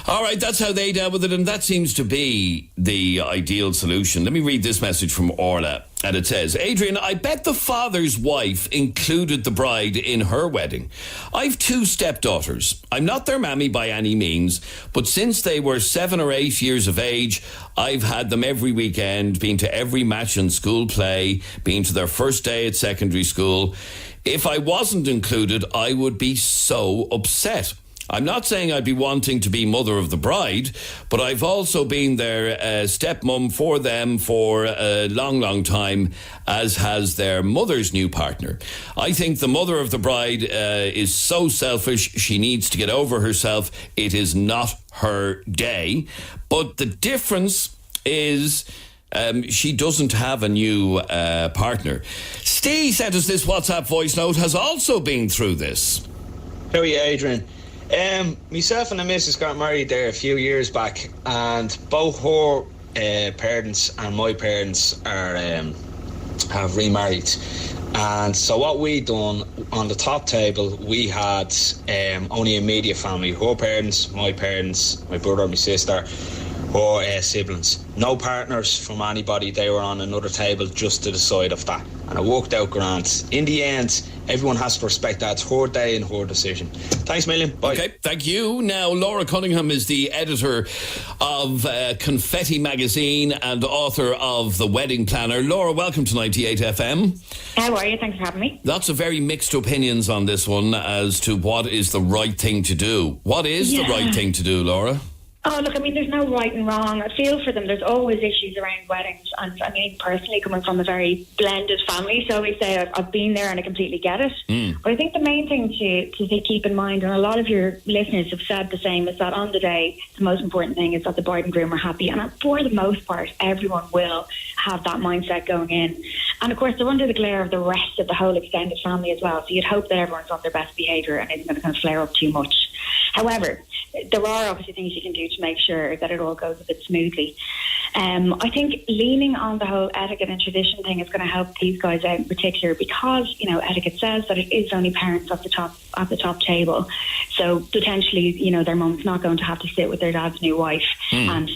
S2: All right, that's how they dealt with it, and that seems to be the ideal solution. Let me read this message from Orla, and it says, Adrian, I bet the father's wife included the bride in her wedding. I've 2 stepdaughters. I'm not their mammy by any means, but since they were 7 or 8 years of age, I've had them every weekend, been to every match and school play, been to their first day at secondary school. If I wasn't included, I would be so upset. I'm not saying I'd be wanting to be mother of the bride, but I've also been their stepmom for them for a long, long time, as has their mother's new partner. I think the mother of the bride is so selfish, she needs to get over herself. It is not her day. But the difference is she doesn't have a new partner. Steve sent us this WhatsApp voice note, has also been through this.
S13: How are you, Adrian? Myself and the missus got married there a few years back, and both her parents and my parents are have remarried. And so what we done on the top table, we had only immediate family: her parents, my brother, my sister, her siblings. No partners from anybody. They were on another table just to the side of that, and it worked out grand. In the end, everyone has to respect that. It's her day and her decision. Thanks a million. Bye. Okay,
S2: thank you. Now, Laura Cunningham is the editor of Confetti magazine and author of The Wedding Planner. Laura, welcome to 98fm.
S14: How are you? Thanks for having me.
S2: Lots of very mixed opinions on this one as to what is the right thing to do. What is the right thing to do, Laura?
S14: Oh, look, I mean, there's no right and wrong. I feel for them. There's always issues around weddings. And I mean, personally, coming from a very blended family, so we say I've been there and I completely get it. But I think the main thing to keep in mind, and a lot of your listeners have said the same, is that on the day, the most important thing is that the bride and groom are happy. And for the most part, everyone will have that mindset going in. And of course, they're under the glare of the rest of the whole extended family as well. So you'd hope that everyone's on their best behaviour and isn't going to kind of flare up too much. However, there are obviously things you can do to make sure that it all goes a bit smoothly. I think leaning on the whole etiquette and tradition thing is going to help these guys out in particular, because etiquette says that it is only parents at the top table. So potentially, their mum's not going to have to sit with their dad's new wife, and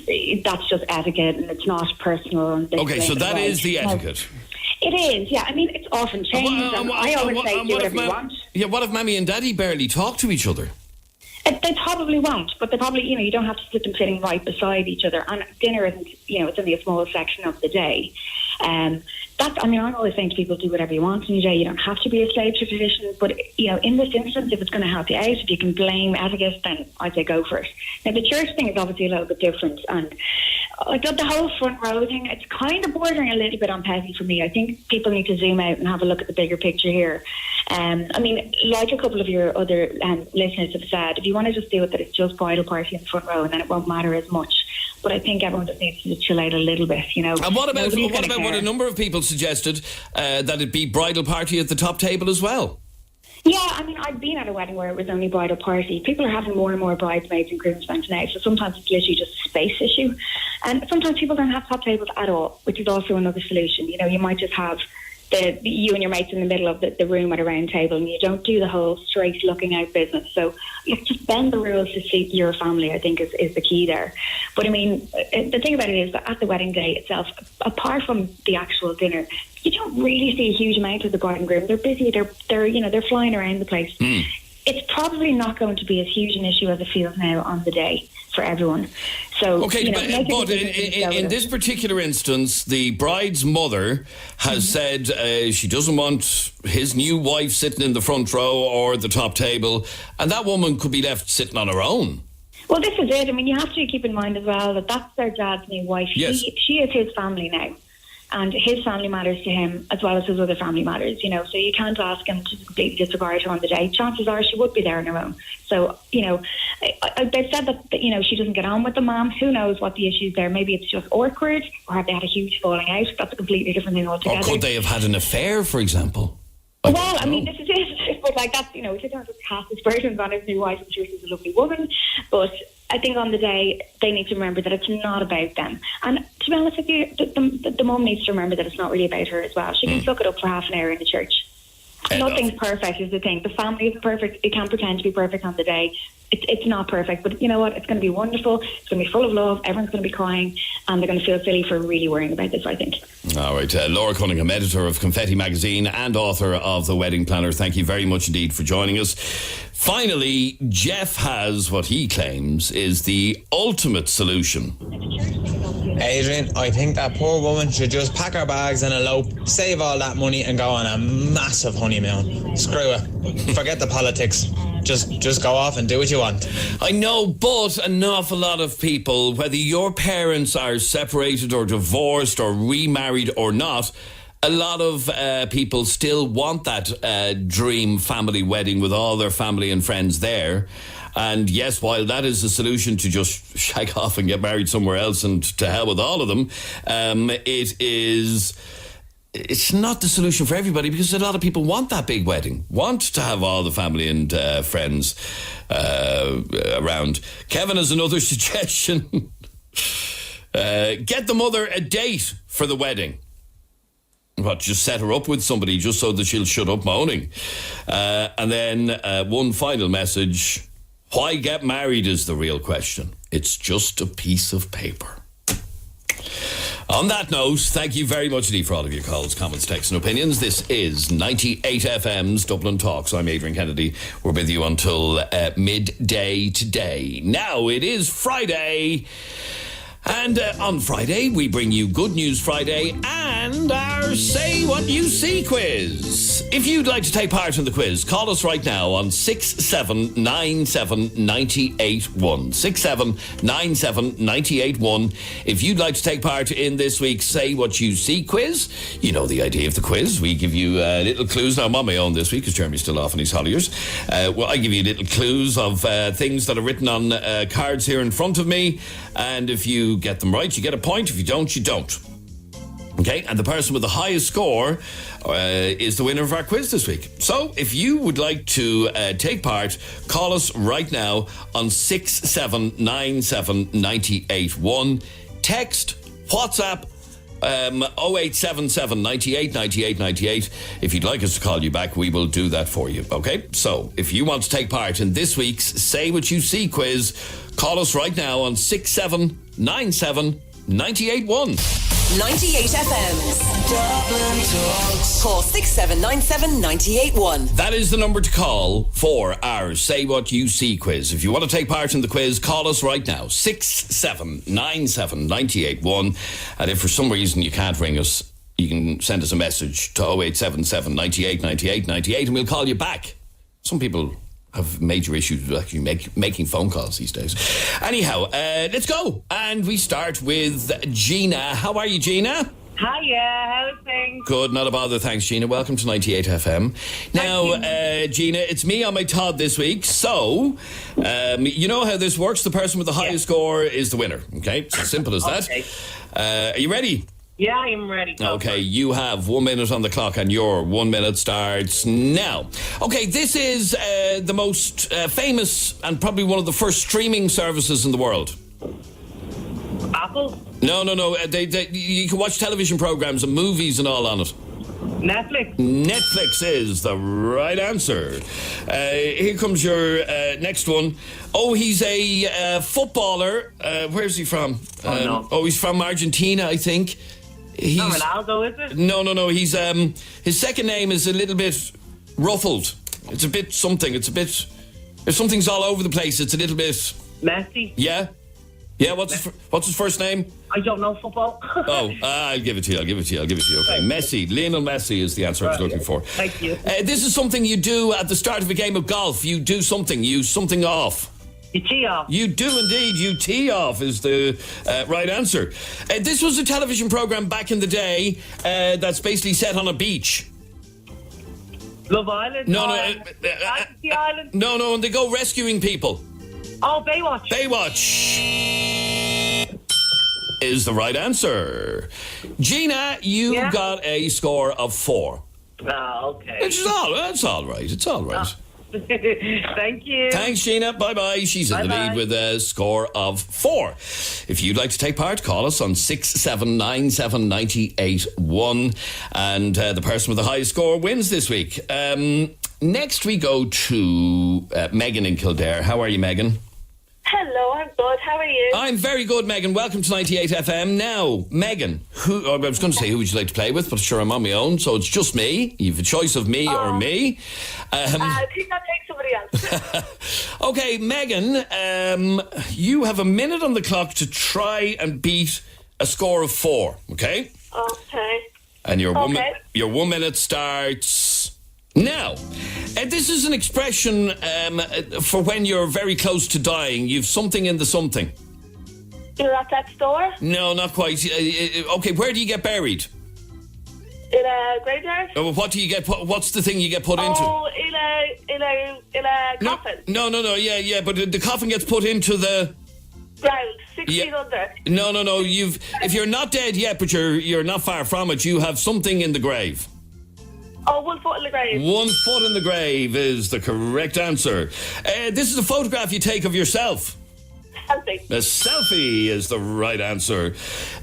S14: that's just etiquette, and it's not personal. And
S2: okay, so that is the etiquette.
S14: It is, yeah. I mean, it's often changed. I always say do whatever you want.
S2: Yeah, what if Mammy and Daddy barely talk to each other?
S14: They probably won't, but they probably, you don't have to sit them sitting right beside each other. And dinner isn't, it's only a small section of the day. I'm always saying to people, do whatever you want in your day. You don't have to be a slave to tradition. But, in this instance, if it's going to help you out, if you can blame etiquette, then I'd say go for it. Now, the church thing is obviously a little bit different. And I got the whole front row thing. It's kind of bordering a little bit on petty for me. I think people need to zoom out and have a look at the bigger picture here. Like a couple of your other listeners have said, if you want to just do it, that it's just bridal party in the front row, and then it won't matter as much. But I think everyone just needs to chill out a little bit, And
S2: what about what a number of people suggested, that it be bridal party at the top table as well?
S14: Yeah, I've been at a wedding where it was only bridal party. People are having more and more bridesmaids and groomsmen now, so sometimes it's literally just a space issue. And sometimes people don't have top tables at all, which is also another solution. You might just have you and your mates in the middle of the room at a round table, and you don't do the whole straight looking out business. So you just bend the rules to suit your family, I think is the key there. But the thing about it is that at the wedding day itself, apart from the actual dinner, you don't really see a huge amount of the bride and groom. They're busy, they're flying around the place. It's probably not going to be as huge an issue as it feels now on the day for everyone. So,
S2: okay, but in this particular instance, the bride's mother has said she doesn't want his new wife sitting in the front row or the top table, and that woman could be left sitting on her own.
S14: Well, this is it. You have to keep in mind as well that that's their dad's new wife.
S2: Yes.
S14: She is his family now. and his family matters to him as well as his other family matters, you know, so you can't ask him to completely disregard her on the day. Chances are she would be there on her own. So, you know, they've said that, you know, she doesn't get on with the mom. Who knows what the issue's there? Maybe it's just awkward, or have they had a huge falling out? That's a completely different thing altogether.
S2: Or could they have had an affair, for example?
S14: Well, I mean, this is it. But like that's, you know, if you don't cast aspersions on his new wife, I'm sure she's a lovely woman. But I think on the day they need to remember that it's not about them. And to be honest with you, the mum needs to remember that it's not really about her as well. She can suck it up for half an hour in the church. Nothing's perfect is the thing. The family isn't perfect. It can't pretend to be perfect on the day. It's not perfect, but you know what? It's going to be wonderful. It's going to be full of love. Everyone's going to be crying, and they're going to feel silly for really worrying about this, I think.
S2: All right. Laura Cunningham, editor of Confetti Magazine and author of The Wedding Planner, thank you very much indeed for joining us. Finally, Jeff has what he claims is the ultimate solution.
S15: Adrian, I think that poor woman should just pack her bags and elope, save all that money and go on a massive honeymoon. Screw it. Forget the politics. Just go off and do what you want.
S2: I know, but an awful lot of people, whether your parents are separated or divorced or remarried or not, a lot of people still want that dream family wedding with all their family and friends there. And yes, while that is the solution to just shag off and get married somewhere else and to hell with all of them, it's not the solution for everybody, because a lot of people want that big wedding, want to have all the family and friends around. Kevin has another suggestion. Get the mother a date for the wedding. What, just set her up with somebody just so that she'll shut up moaning. And then one final message. Why get married is the real question. It's just a piece of paper. On that note, thank you very much indeed for all of your calls, comments, texts and opinions. This is 98fm's Dublin Talks. I'm Adrian Kennedy. We're with you until midday today. Now, it is Friday. And on Friday, we bring you Good News Friday and our Say What You See quiz. If you'd like to take part in the quiz, call us right now on 6797981. 6797981. If you'd like to take part in this week's Say What You See quiz, you know the idea of the quiz. We give you little clues. Now, I'm on my own this week because Jeremy's still off on his holidays. Well, I give you little clues of things that are written on cards here in front of me. And if you get them right, you get a point. If you don't, you don't. Okay, and the person with the highest score is the winner of our quiz this week. So if you would like to take part, call us right now on 6797981. Text, WhatsApp, 0877 98 98 98. If you'd like us to call you back, we will do that for you. Okay, so if you want to take part in this week's Say What You See quiz, call us right now on 6797981.
S1: 98fm's Dublin Talks. Call 6797981.
S2: That is the number to call for our Say What You See quiz. If you want to take part in the quiz, call us right now, 6797981. And if for some reason you can't ring us, you can send us a message to 0877 98 98 98 and we'll call you back. Some people have major issues with actually making phone calls these days. Anyhow, let's go. And we start with Gina. How are you, Gina?
S16: Hiya, how's things?
S2: Good, not a bother. Thanks, Gina. Welcome to 98FM. Now, Gina, it's me on my Todd this week. So, you know how this works. The person with the highest score is the winner. Okay? It's as simple as that. Are you ready?
S16: Yeah, I'm ready.
S2: Okay, you have 1 minute on the clock and your 1 minute starts now. Okay, this is the most famous and probably one of the first streaming services in the world.
S16: Apple?
S2: No. You can watch television programs and movies and all on it.
S16: Netflix?
S2: Netflix is the right answer. Here comes your next one. Oh, he's a footballer. Where's he from? He's from Argentina, I think.
S16: Ronaldo, is it?
S2: No. He's his second name is a little bit ruffled. It's a bit something. If something's all over the place, it's a little bit
S16: Messi.
S2: Yeah. What's his first name?
S16: I don't know football.
S2: I'll give it to you. Okay, Messi. Lionel Messi is the answer I was looking for.
S16: Thank you.
S2: This is something you do at the start of a game of golf. You do something. You something off.
S16: You tee off.
S2: You do indeed. You tee off is the right answer. This was a television programme back in the day that's basically set on a beach.
S16: Love Island?
S2: No,
S16: Fantasy Island?
S2: No, and they go rescuing people.
S16: Oh, Baywatch.
S2: Baywatch is the right answer. Gina, you got a score of 4.
S16: Oh, okay.
S2: It's all right. It's all right.
S16: Oh. Thank you.
S2: Thanks, Gina. Bye-bye. She's in the lead with a score of 4. If you'd like to take part, call us on 6797981, and the person with the highest score wins this week. Next we go to Megan in Kildare. How are you, Megan?
S17: Hello, I'm good. How are you?
S2: I'm very good, Megan. Welcome to 98FM. Now, Megan, I was going to say who would you like to play with, but sure, I'm on my own, so it's just me. You have a choice of me or me.
S17: I think I'll take somebody else.
S2: Okay, Megan, you have a minute on the clock to try and beat a score of 4, okay?
S17: Okay.
S2: And your 1 minute starts now. This is an expression for when you're very close to dying. You've something in the something.
S17: You're at that store?
S2: No, not quite. Okay, where do you get buried?
S17: In a graveyard?
S2: What do you get? What's the thing you get put into?
S17: Oh, in a coffin.
S2: No. Yeah, but the coffin gets put into the
S17: ground, 6 feet under.
S2: No. If you're not dead yet, but you're not far from it, you have something in the grave.
S17: Oh, 1 foot in the grave.
S2: 1 foot in the grave is the correct answer. This is a photograph you take of yourself.
S17: Selfie.
S2: A selfie is the right answer.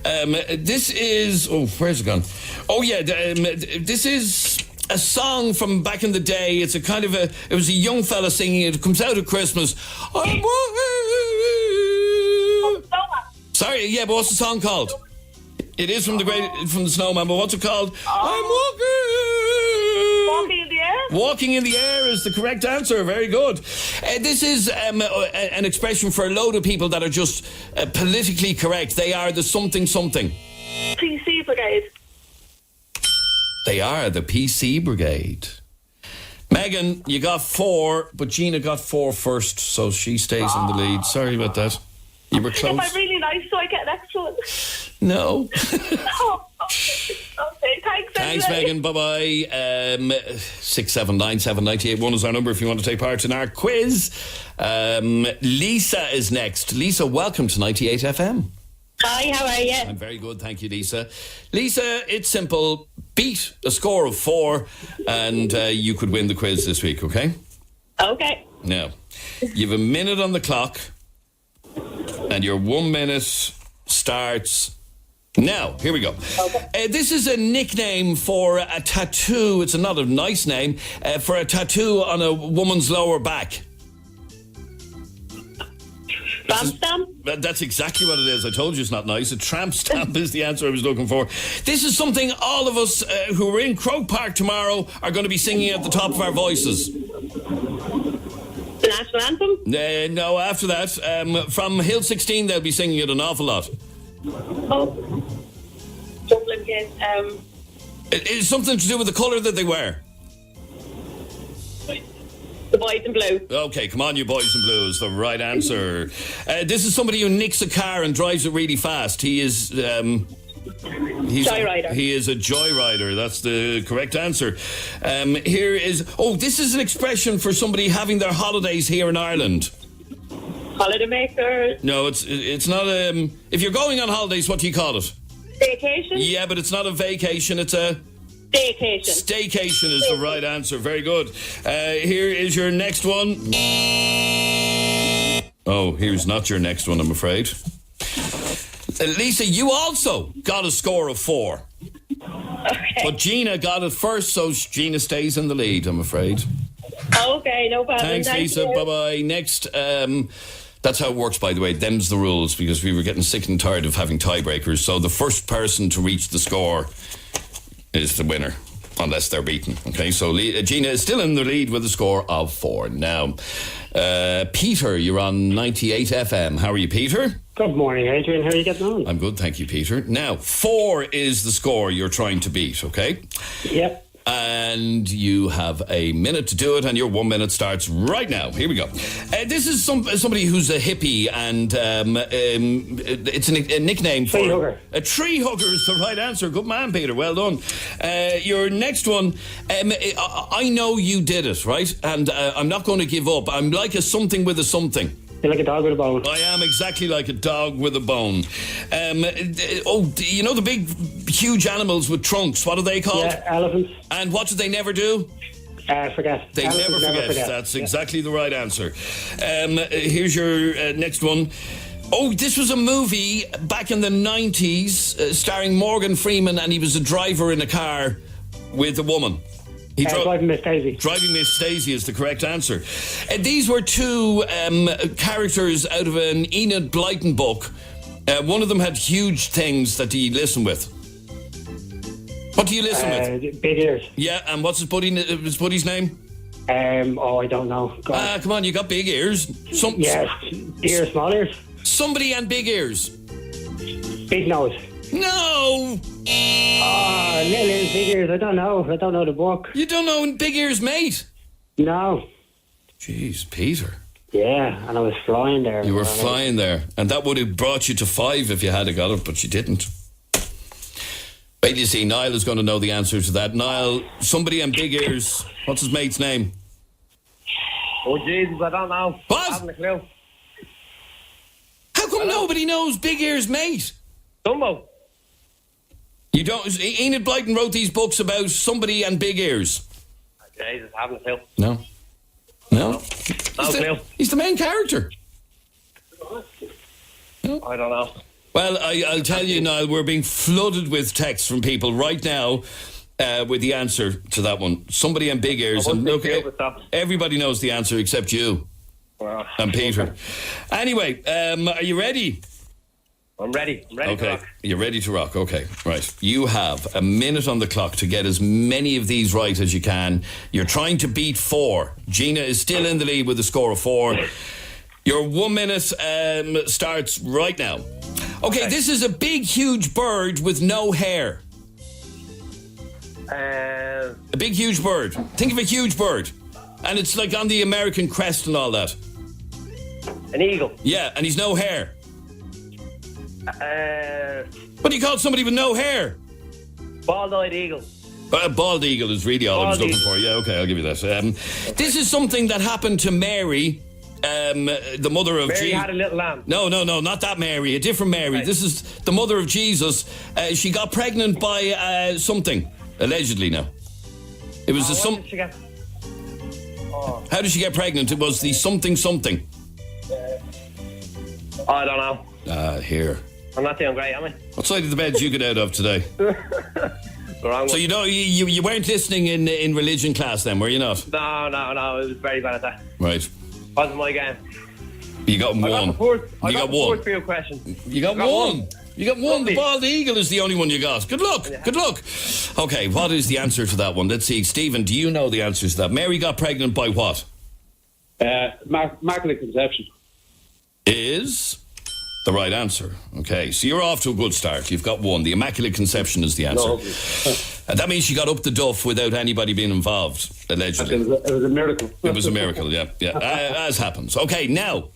S2: This is... Oh, where's it gone? Oh, yeah. This is a song from back in the day. It's a kind of a... It was a young fella singing it. It comes out at Christmas. Sorry, yeah, but what's the song called? It is from the Snowman, but what's it called? I'm
S17: walking in the air.
S2: Walking in the air is the correct answer. Very good. This is an expression for a load of people that are just politically correct. They are the something.
S17: PC Brigade.
S2: They are the PC Brigade. Megan, you got 4, but Gina got 4 first, so she stays in the lead. Sorry about that. You were close.
S17: If I'm really nice, so I get an extra one.
S2: No.
S17: Okay, thanks.
S2: Thanks, Megan. Bye-bye. 6797981 is our number if you want to take part in our quiz. Lisa is next. Lisa, welcome to 98FM.
S18: Hi, how are you?
S2: I'm very good, thank you, Lisa. Lisa, it's simple. Beat a score of 4 and you could win the quiz this week, okay?
S18: Okay.
S2: Now, you have a minute on the clock and your 1 minute starts now. Here we go. Okay. This is a nickname for a tattoo. It's not a nice name for a tattoo on a woman's lower back.
S18: Tramp stamp?
S2: That's exactly what it is. I told you it's not nice. A tramp stamp is the answer I was looking for. This is something all of us who are in Croke Park tomorrow are going to be singing at the top of our voices.
S18: The national anthem?
S2: No, after that. From Hill 16, they'll be singing it an awful lot.
S18: Oh. Dublin again.
S2: It's something to do with the colour that they wear.
S18: The boys in blue.
S2: Okay, come on, you boys in blue is the right answer. This is somebody who nicks a car and drives it really fast. He is...
S18: Joyrider.
S2: He is a joyrider. That's the correct answer. Here is... Oh, this is an expression for somebody having their holidays here in Ireland.
S18: Holidaymaker.
S2: No, it's not... if you're going on holidays, what do you call it?
S18: Vacation?
S2: Yeah, but it's not a vacation, it's a...
S18: Staycation.
S2: Staycation is the right answer. Very good. Here is your next one. Oh, here's not your next one, I'm afraid. Lisa, you also got a score of 4.
S18: Okay.
S2: But Gina got it first, so Gina stays in the lead, I'm afraid.
S18: Okay, no problem.
S2: Thanks, Lisa. Bye-bye. Next, that's how it works, by the way. Them's the rules, because we were getting sick and tired of having tiebreakers. So the first person to reach the score is the winner, unless they're beaten. Okay, so Gina is still in the lead with a score of 4. Now, Peter, you're on 98FM. How are you, Peter?
S19: Good morning, Adrian. How are you getting on?
S2: I'm good, thank you, Peter. Now, 4 is the score you're trying to beat, okay?
S19: Yep.
S2: And you have a minute to do it, and your 1 minute starts right now. Here we go. This is somebody who's a hippie, and it's a nickname for...
S19: Tree hugger.
S2: A tree hugger is the right answer. Good man, Peter. Well done. Your next one, I know you did it, right? And I'm not going to give up. I'm like a something with a something.
S19: You're like a dog with a bone.
S2: I am exactly like a dog with a bone. You know the big, huge animals with trunks? What are they called?
S19: Yeah, elephants.
S2: And what do they never do?
S19: Forget.
S2: They never forget. That's exactly the right answer. Here's your next one. Oh, this was a movie back in the 90s starring Morgan Freeman, and he was a driver in a car with a woman.
S19: Driving Miss Daisy.
S2: Driving Miss Daisy is the correct answer. These were two characters out of an Enid Blyton book. One of them had huge things that he listened with. What do you listen with?
S19: Big ears.
S2: Yeah, and what's his buddy's name?
S19: I don't know.
S2: Come on, you got big ears.
S19: Ears, small ears.
S2: Somebody and big ears.
S19: Big nose.
S2: No!
S19: Little ears, big ears. I don't know the book.
S2: You don't know Big Ears Mate?
S19: No.
S2: Jeez, Peter.
S19: Yeah, and I was flying there.
S2: You were flying there. And that would have brought you to 5 if you had got it, but you didn't. Wait, you see, Niall is going to know the answer to that. Niall, somebody and Big Ears. What's his mate's name?
S6: Oh, Jesus, I don't know.
S2: What?
S6: I haven't a clue.
S2: How come nobody knows Big Ears Mate?
S6: Dumbo.
S2: You don't... Enid Blyton wrote these books about somebody and big ears.
S6: Jesus, I haven't a clue.
S2: No.
S6: No clue.
S2: He's the main character.
S6: No. I don't know.
S2: Well, I'll tell you, Niall, we're being flooded with texts from people right now with the answer to that one. Somebody and big ears. And look, everybody knows the answer except you.
S6: Well,
S2: and Peter. Anyway, are you ready?
S6: I'm ready. I'm ready to rock.
S2: You're ready to rock. Okay, right. You have a minute on the clock to get as many of these right as you can. You're trying to beat 4. Gina is still in the lead with a score of 4. Your 1 minute starts right now. Okay, this is a big, huge bird with no hair. A big, huge bird. Think of a huge bird. And it's like on the American crest and all that.
S6: An eagle.
S2: Yeah, and he's no hair. What do you call somebody with no hair?
S6: Bald-eyed eagle.
S2: Bald eagle is really all I was looking for. Yeah, okay, I'll give you that. This is something that happened to Mary, the mother of Jesus.
S6: Mary had a little lamb.
S2: No, not that Mary, a different Mary. Right. This is the mother of Jesus. She got pregnant by something, allegedly now. It was How did she get pregnant? It was the something.
S6: I don't know.
S2: Here.
S6: I'm not doing great, am I?
S2: What side of the bed did you get out of today? So you know you weren't listening in religion class then, were you not?
S6: No. It was very bad at that.
S2: Right.
S6: Wasn't my game.
S2: You got one.
S6: I got the fourth field question.
S2: You got one. You got one. The bald eagle is the only one you got. Good luck. Yeah. Good luck. Okay, what is the answer to that one? Let's see. Stephen, do you know the answers to that? Mary got pregnant by what?
S6: Immaculate Conception.
S2: Is the right answer. Okay, so you're off to a good start. You've got 1. The Immaculate Conception is the answer. And that means she got up the duff without anybody being involved, allegedly.
S6: It was a miracle.
S2: It was a miracle, yeah. As happens. Okay, now,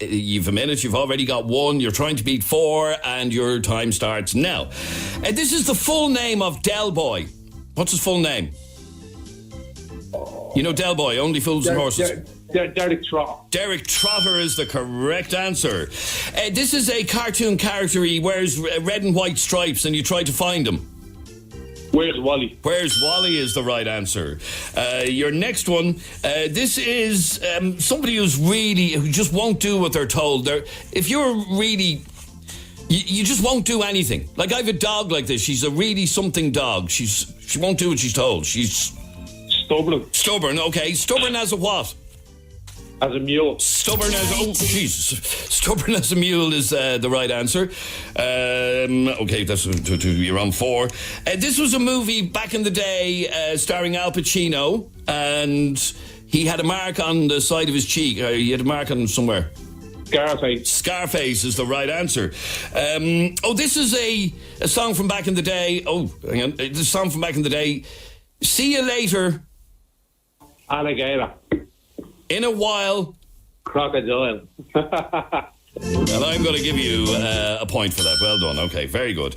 S2: you've a minute. You've already got 1. You're trying to beat 4, and your time starts now. This is the full name of Del Boy. What's his full name? You know Del Boy, Only Fools and Horses.
S6: Derek Trotter.
S2: Derek Trotter is the correct answer. This is a cartoon character. He wears red and white stripes, and you try to find him.
S6: Where's Wally?
S2: Where's Wally is the right answer. Your next one. This is somebody who just won't do what they're told. If you're really... You just won't do anything. Like, I have a dog like this. She's a really something dog. She won't do what she's told. She's...
S6: Stubborn.
S2: Stubborn, okay. Stubborn as a what?
S6: As a mule.
S2: Stubborn as a mule is the right answer. Okay, that's you're on 4. This was a movie back in the day starring Al Pacino, and he had a mark on the side of his cheek. He had a mark on him somewhere.
S6: Scarface.
S2: Scarface is the right answer. This is a song from back in the day. Oh, hang on. This is a song from back in the day. See you later.
S6: Alligator.
S2: In a while.
S6: Crocodile.
S2: And I'm going to give you a point for that. Well done. Okay, very good.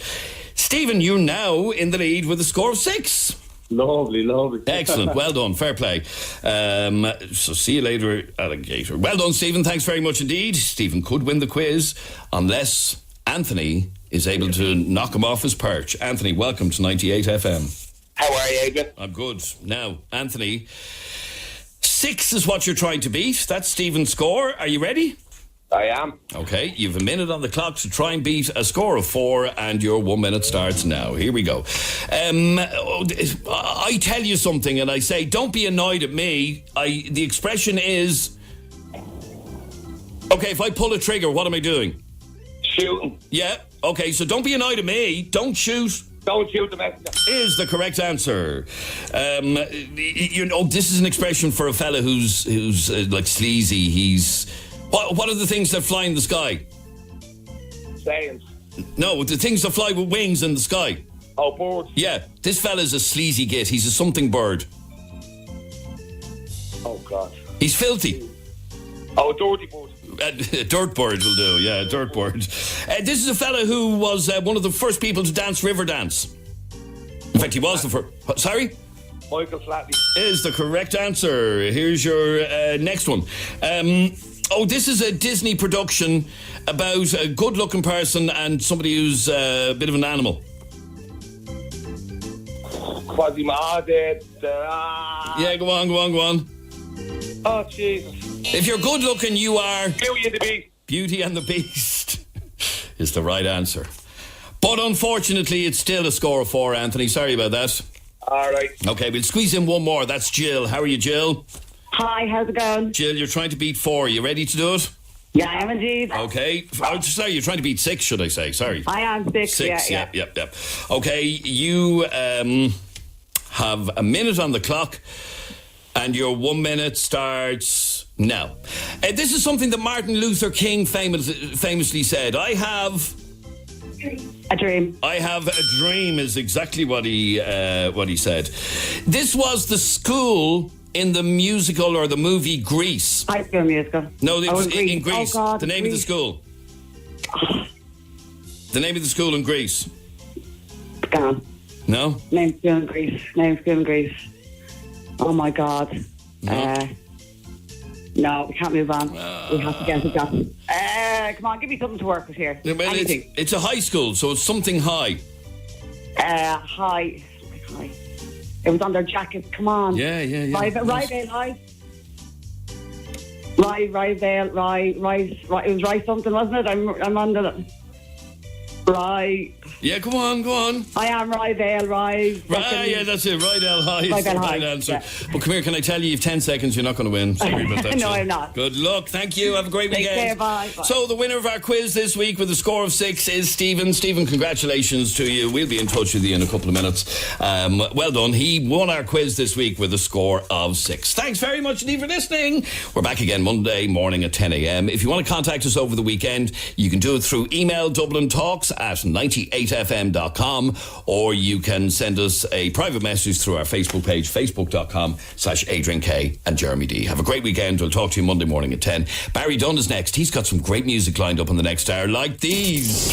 S2: Stephen, you're now in the lead with a score of 6.
S6: Lovely.
S2: Excellent. Well done. Fair play. So see you later, alligator. Well done, Stephen. Thanks very much indeed. Stephen could win the quiz unless Anthony is able to knock him off his perch. Anthony, welcome to 98 FM.
S6: How are you, Adrian?
S2: I'm good. Now, Anthony, 6 is what you're trying to beat. That's Stephen's score. Are you ready?
S6: I am.
S2: Okay, you've a minute on the clock to try and beat a score of 4, and your 1 minute starts now. Here we go. I tell you something and I say, don't be annoyed at me. The expression is, okay, if I pull a trigger, what am I doing?
S6: Shooting.
S2: Yeah, okay, so don't be annoyed at me. Don't shoot.
S6: Don't shoot the messenger.
S2: Is the correct answer. This is an expression for a fella who's like sleazy. He's... What are the things that fly in the sky?
S6: Sails.
S2: No, the things that fly with wings in the sky.
S6: Oh, birds.
S2: Yeah, this fella's a sleazy git. He's a something bird.
S6: Oh, God.
S2: He's filthy.
S6: Oh, dirty bird.
S2: Dirt bird will do, yeah, dirt bird. This is a fella who was one of the first people to dance river dance. In fact, he was the first. Sorry?
S6: Michael Flatley.
S2: Is the correct answer. Here's your next one. This is a Disney production about a good-looking person and somebody who's a bit of an animal. Yeah, go on.
S6: Oh, Jesus.
S2: If you're good-looking, you are...
S6: Beauty and the Beast.
S2: Beauty and the Beast is the right answer. But unfortunately, it's still a score of 4, Anthony. Sorry about that.
S6: All right.
S2: Okay, we'll squeeze in one more. That's Jill. How are you, Jill?
S20: Hi, how's it going?
S2: Jill, you're trying to beat 4. You ready to do it?
S20: Yeah, I am indeed.
S2: Okay. Sorry, you're trying to beat 6, should I say? Sorry.
S20: I am 6,
S2: 6,
S20: yeah.
S2: Yep. Okay, you have a minute on the clock and your 1 minute starts now. This is something that Martin Luther King famously said. I have
S20: a dream.
S2: I have a dream is exactly what he said. This was the school in the musical or the movie Grease.
S20: High School Musical.
S2: No, it was in Greece.
S20: Oh, God,
S2: the name of the school. The name of the school in Greece.
S20: Gone.
S2: No?
S20: Name of school in Greece. Oh, my God.
S2: No.
S20: No, we can't move on. We have to get to that. Come on, give me something to work with here.
S2: Well,
S20: anything.
S2: It's a high school, so it's something high.
S20: High. It was on their jackets. Come on.
S2: Yeah.
S20: Ryvale High. Ryvale. It was Rye something, wasn't it? I'm on the Rye.
S2: Yeah, go on.
S20: I am Ryvale.
S2: Yeah, that's it. Rydell High is the right answer.
S20: Yeah.
S2: But come here, can I tell you, you've 10 seconds, you're not going to win. Sorry about that.
S20: No, I'm not.
S2: Good luck. Thank you. Have a great
S20: Take
S2: weekend.
S20: care, bye.
S2: So the winner of our quiz this week with a score of 6 is Stephen. Stephen, congratulations to you. We'll be in touch with you in a couple of minutes. Well done. He won our quiz this week with a score of 6. Thanks very much indeed for listening. We're back again Monday morning at 10 a.m. If you want to contact us over the weekend, you can do it through email dublintalks@98fm.com, or you can send us a private message through our Facebook page, facebook.com/Adrian K and Jeremy D. Have a great weekend. We'll talk to you Monday morning at 10. Barry Dunn is next. He's got some great music lined up in the next hour, like these.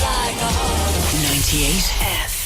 S1: Like 98 FM.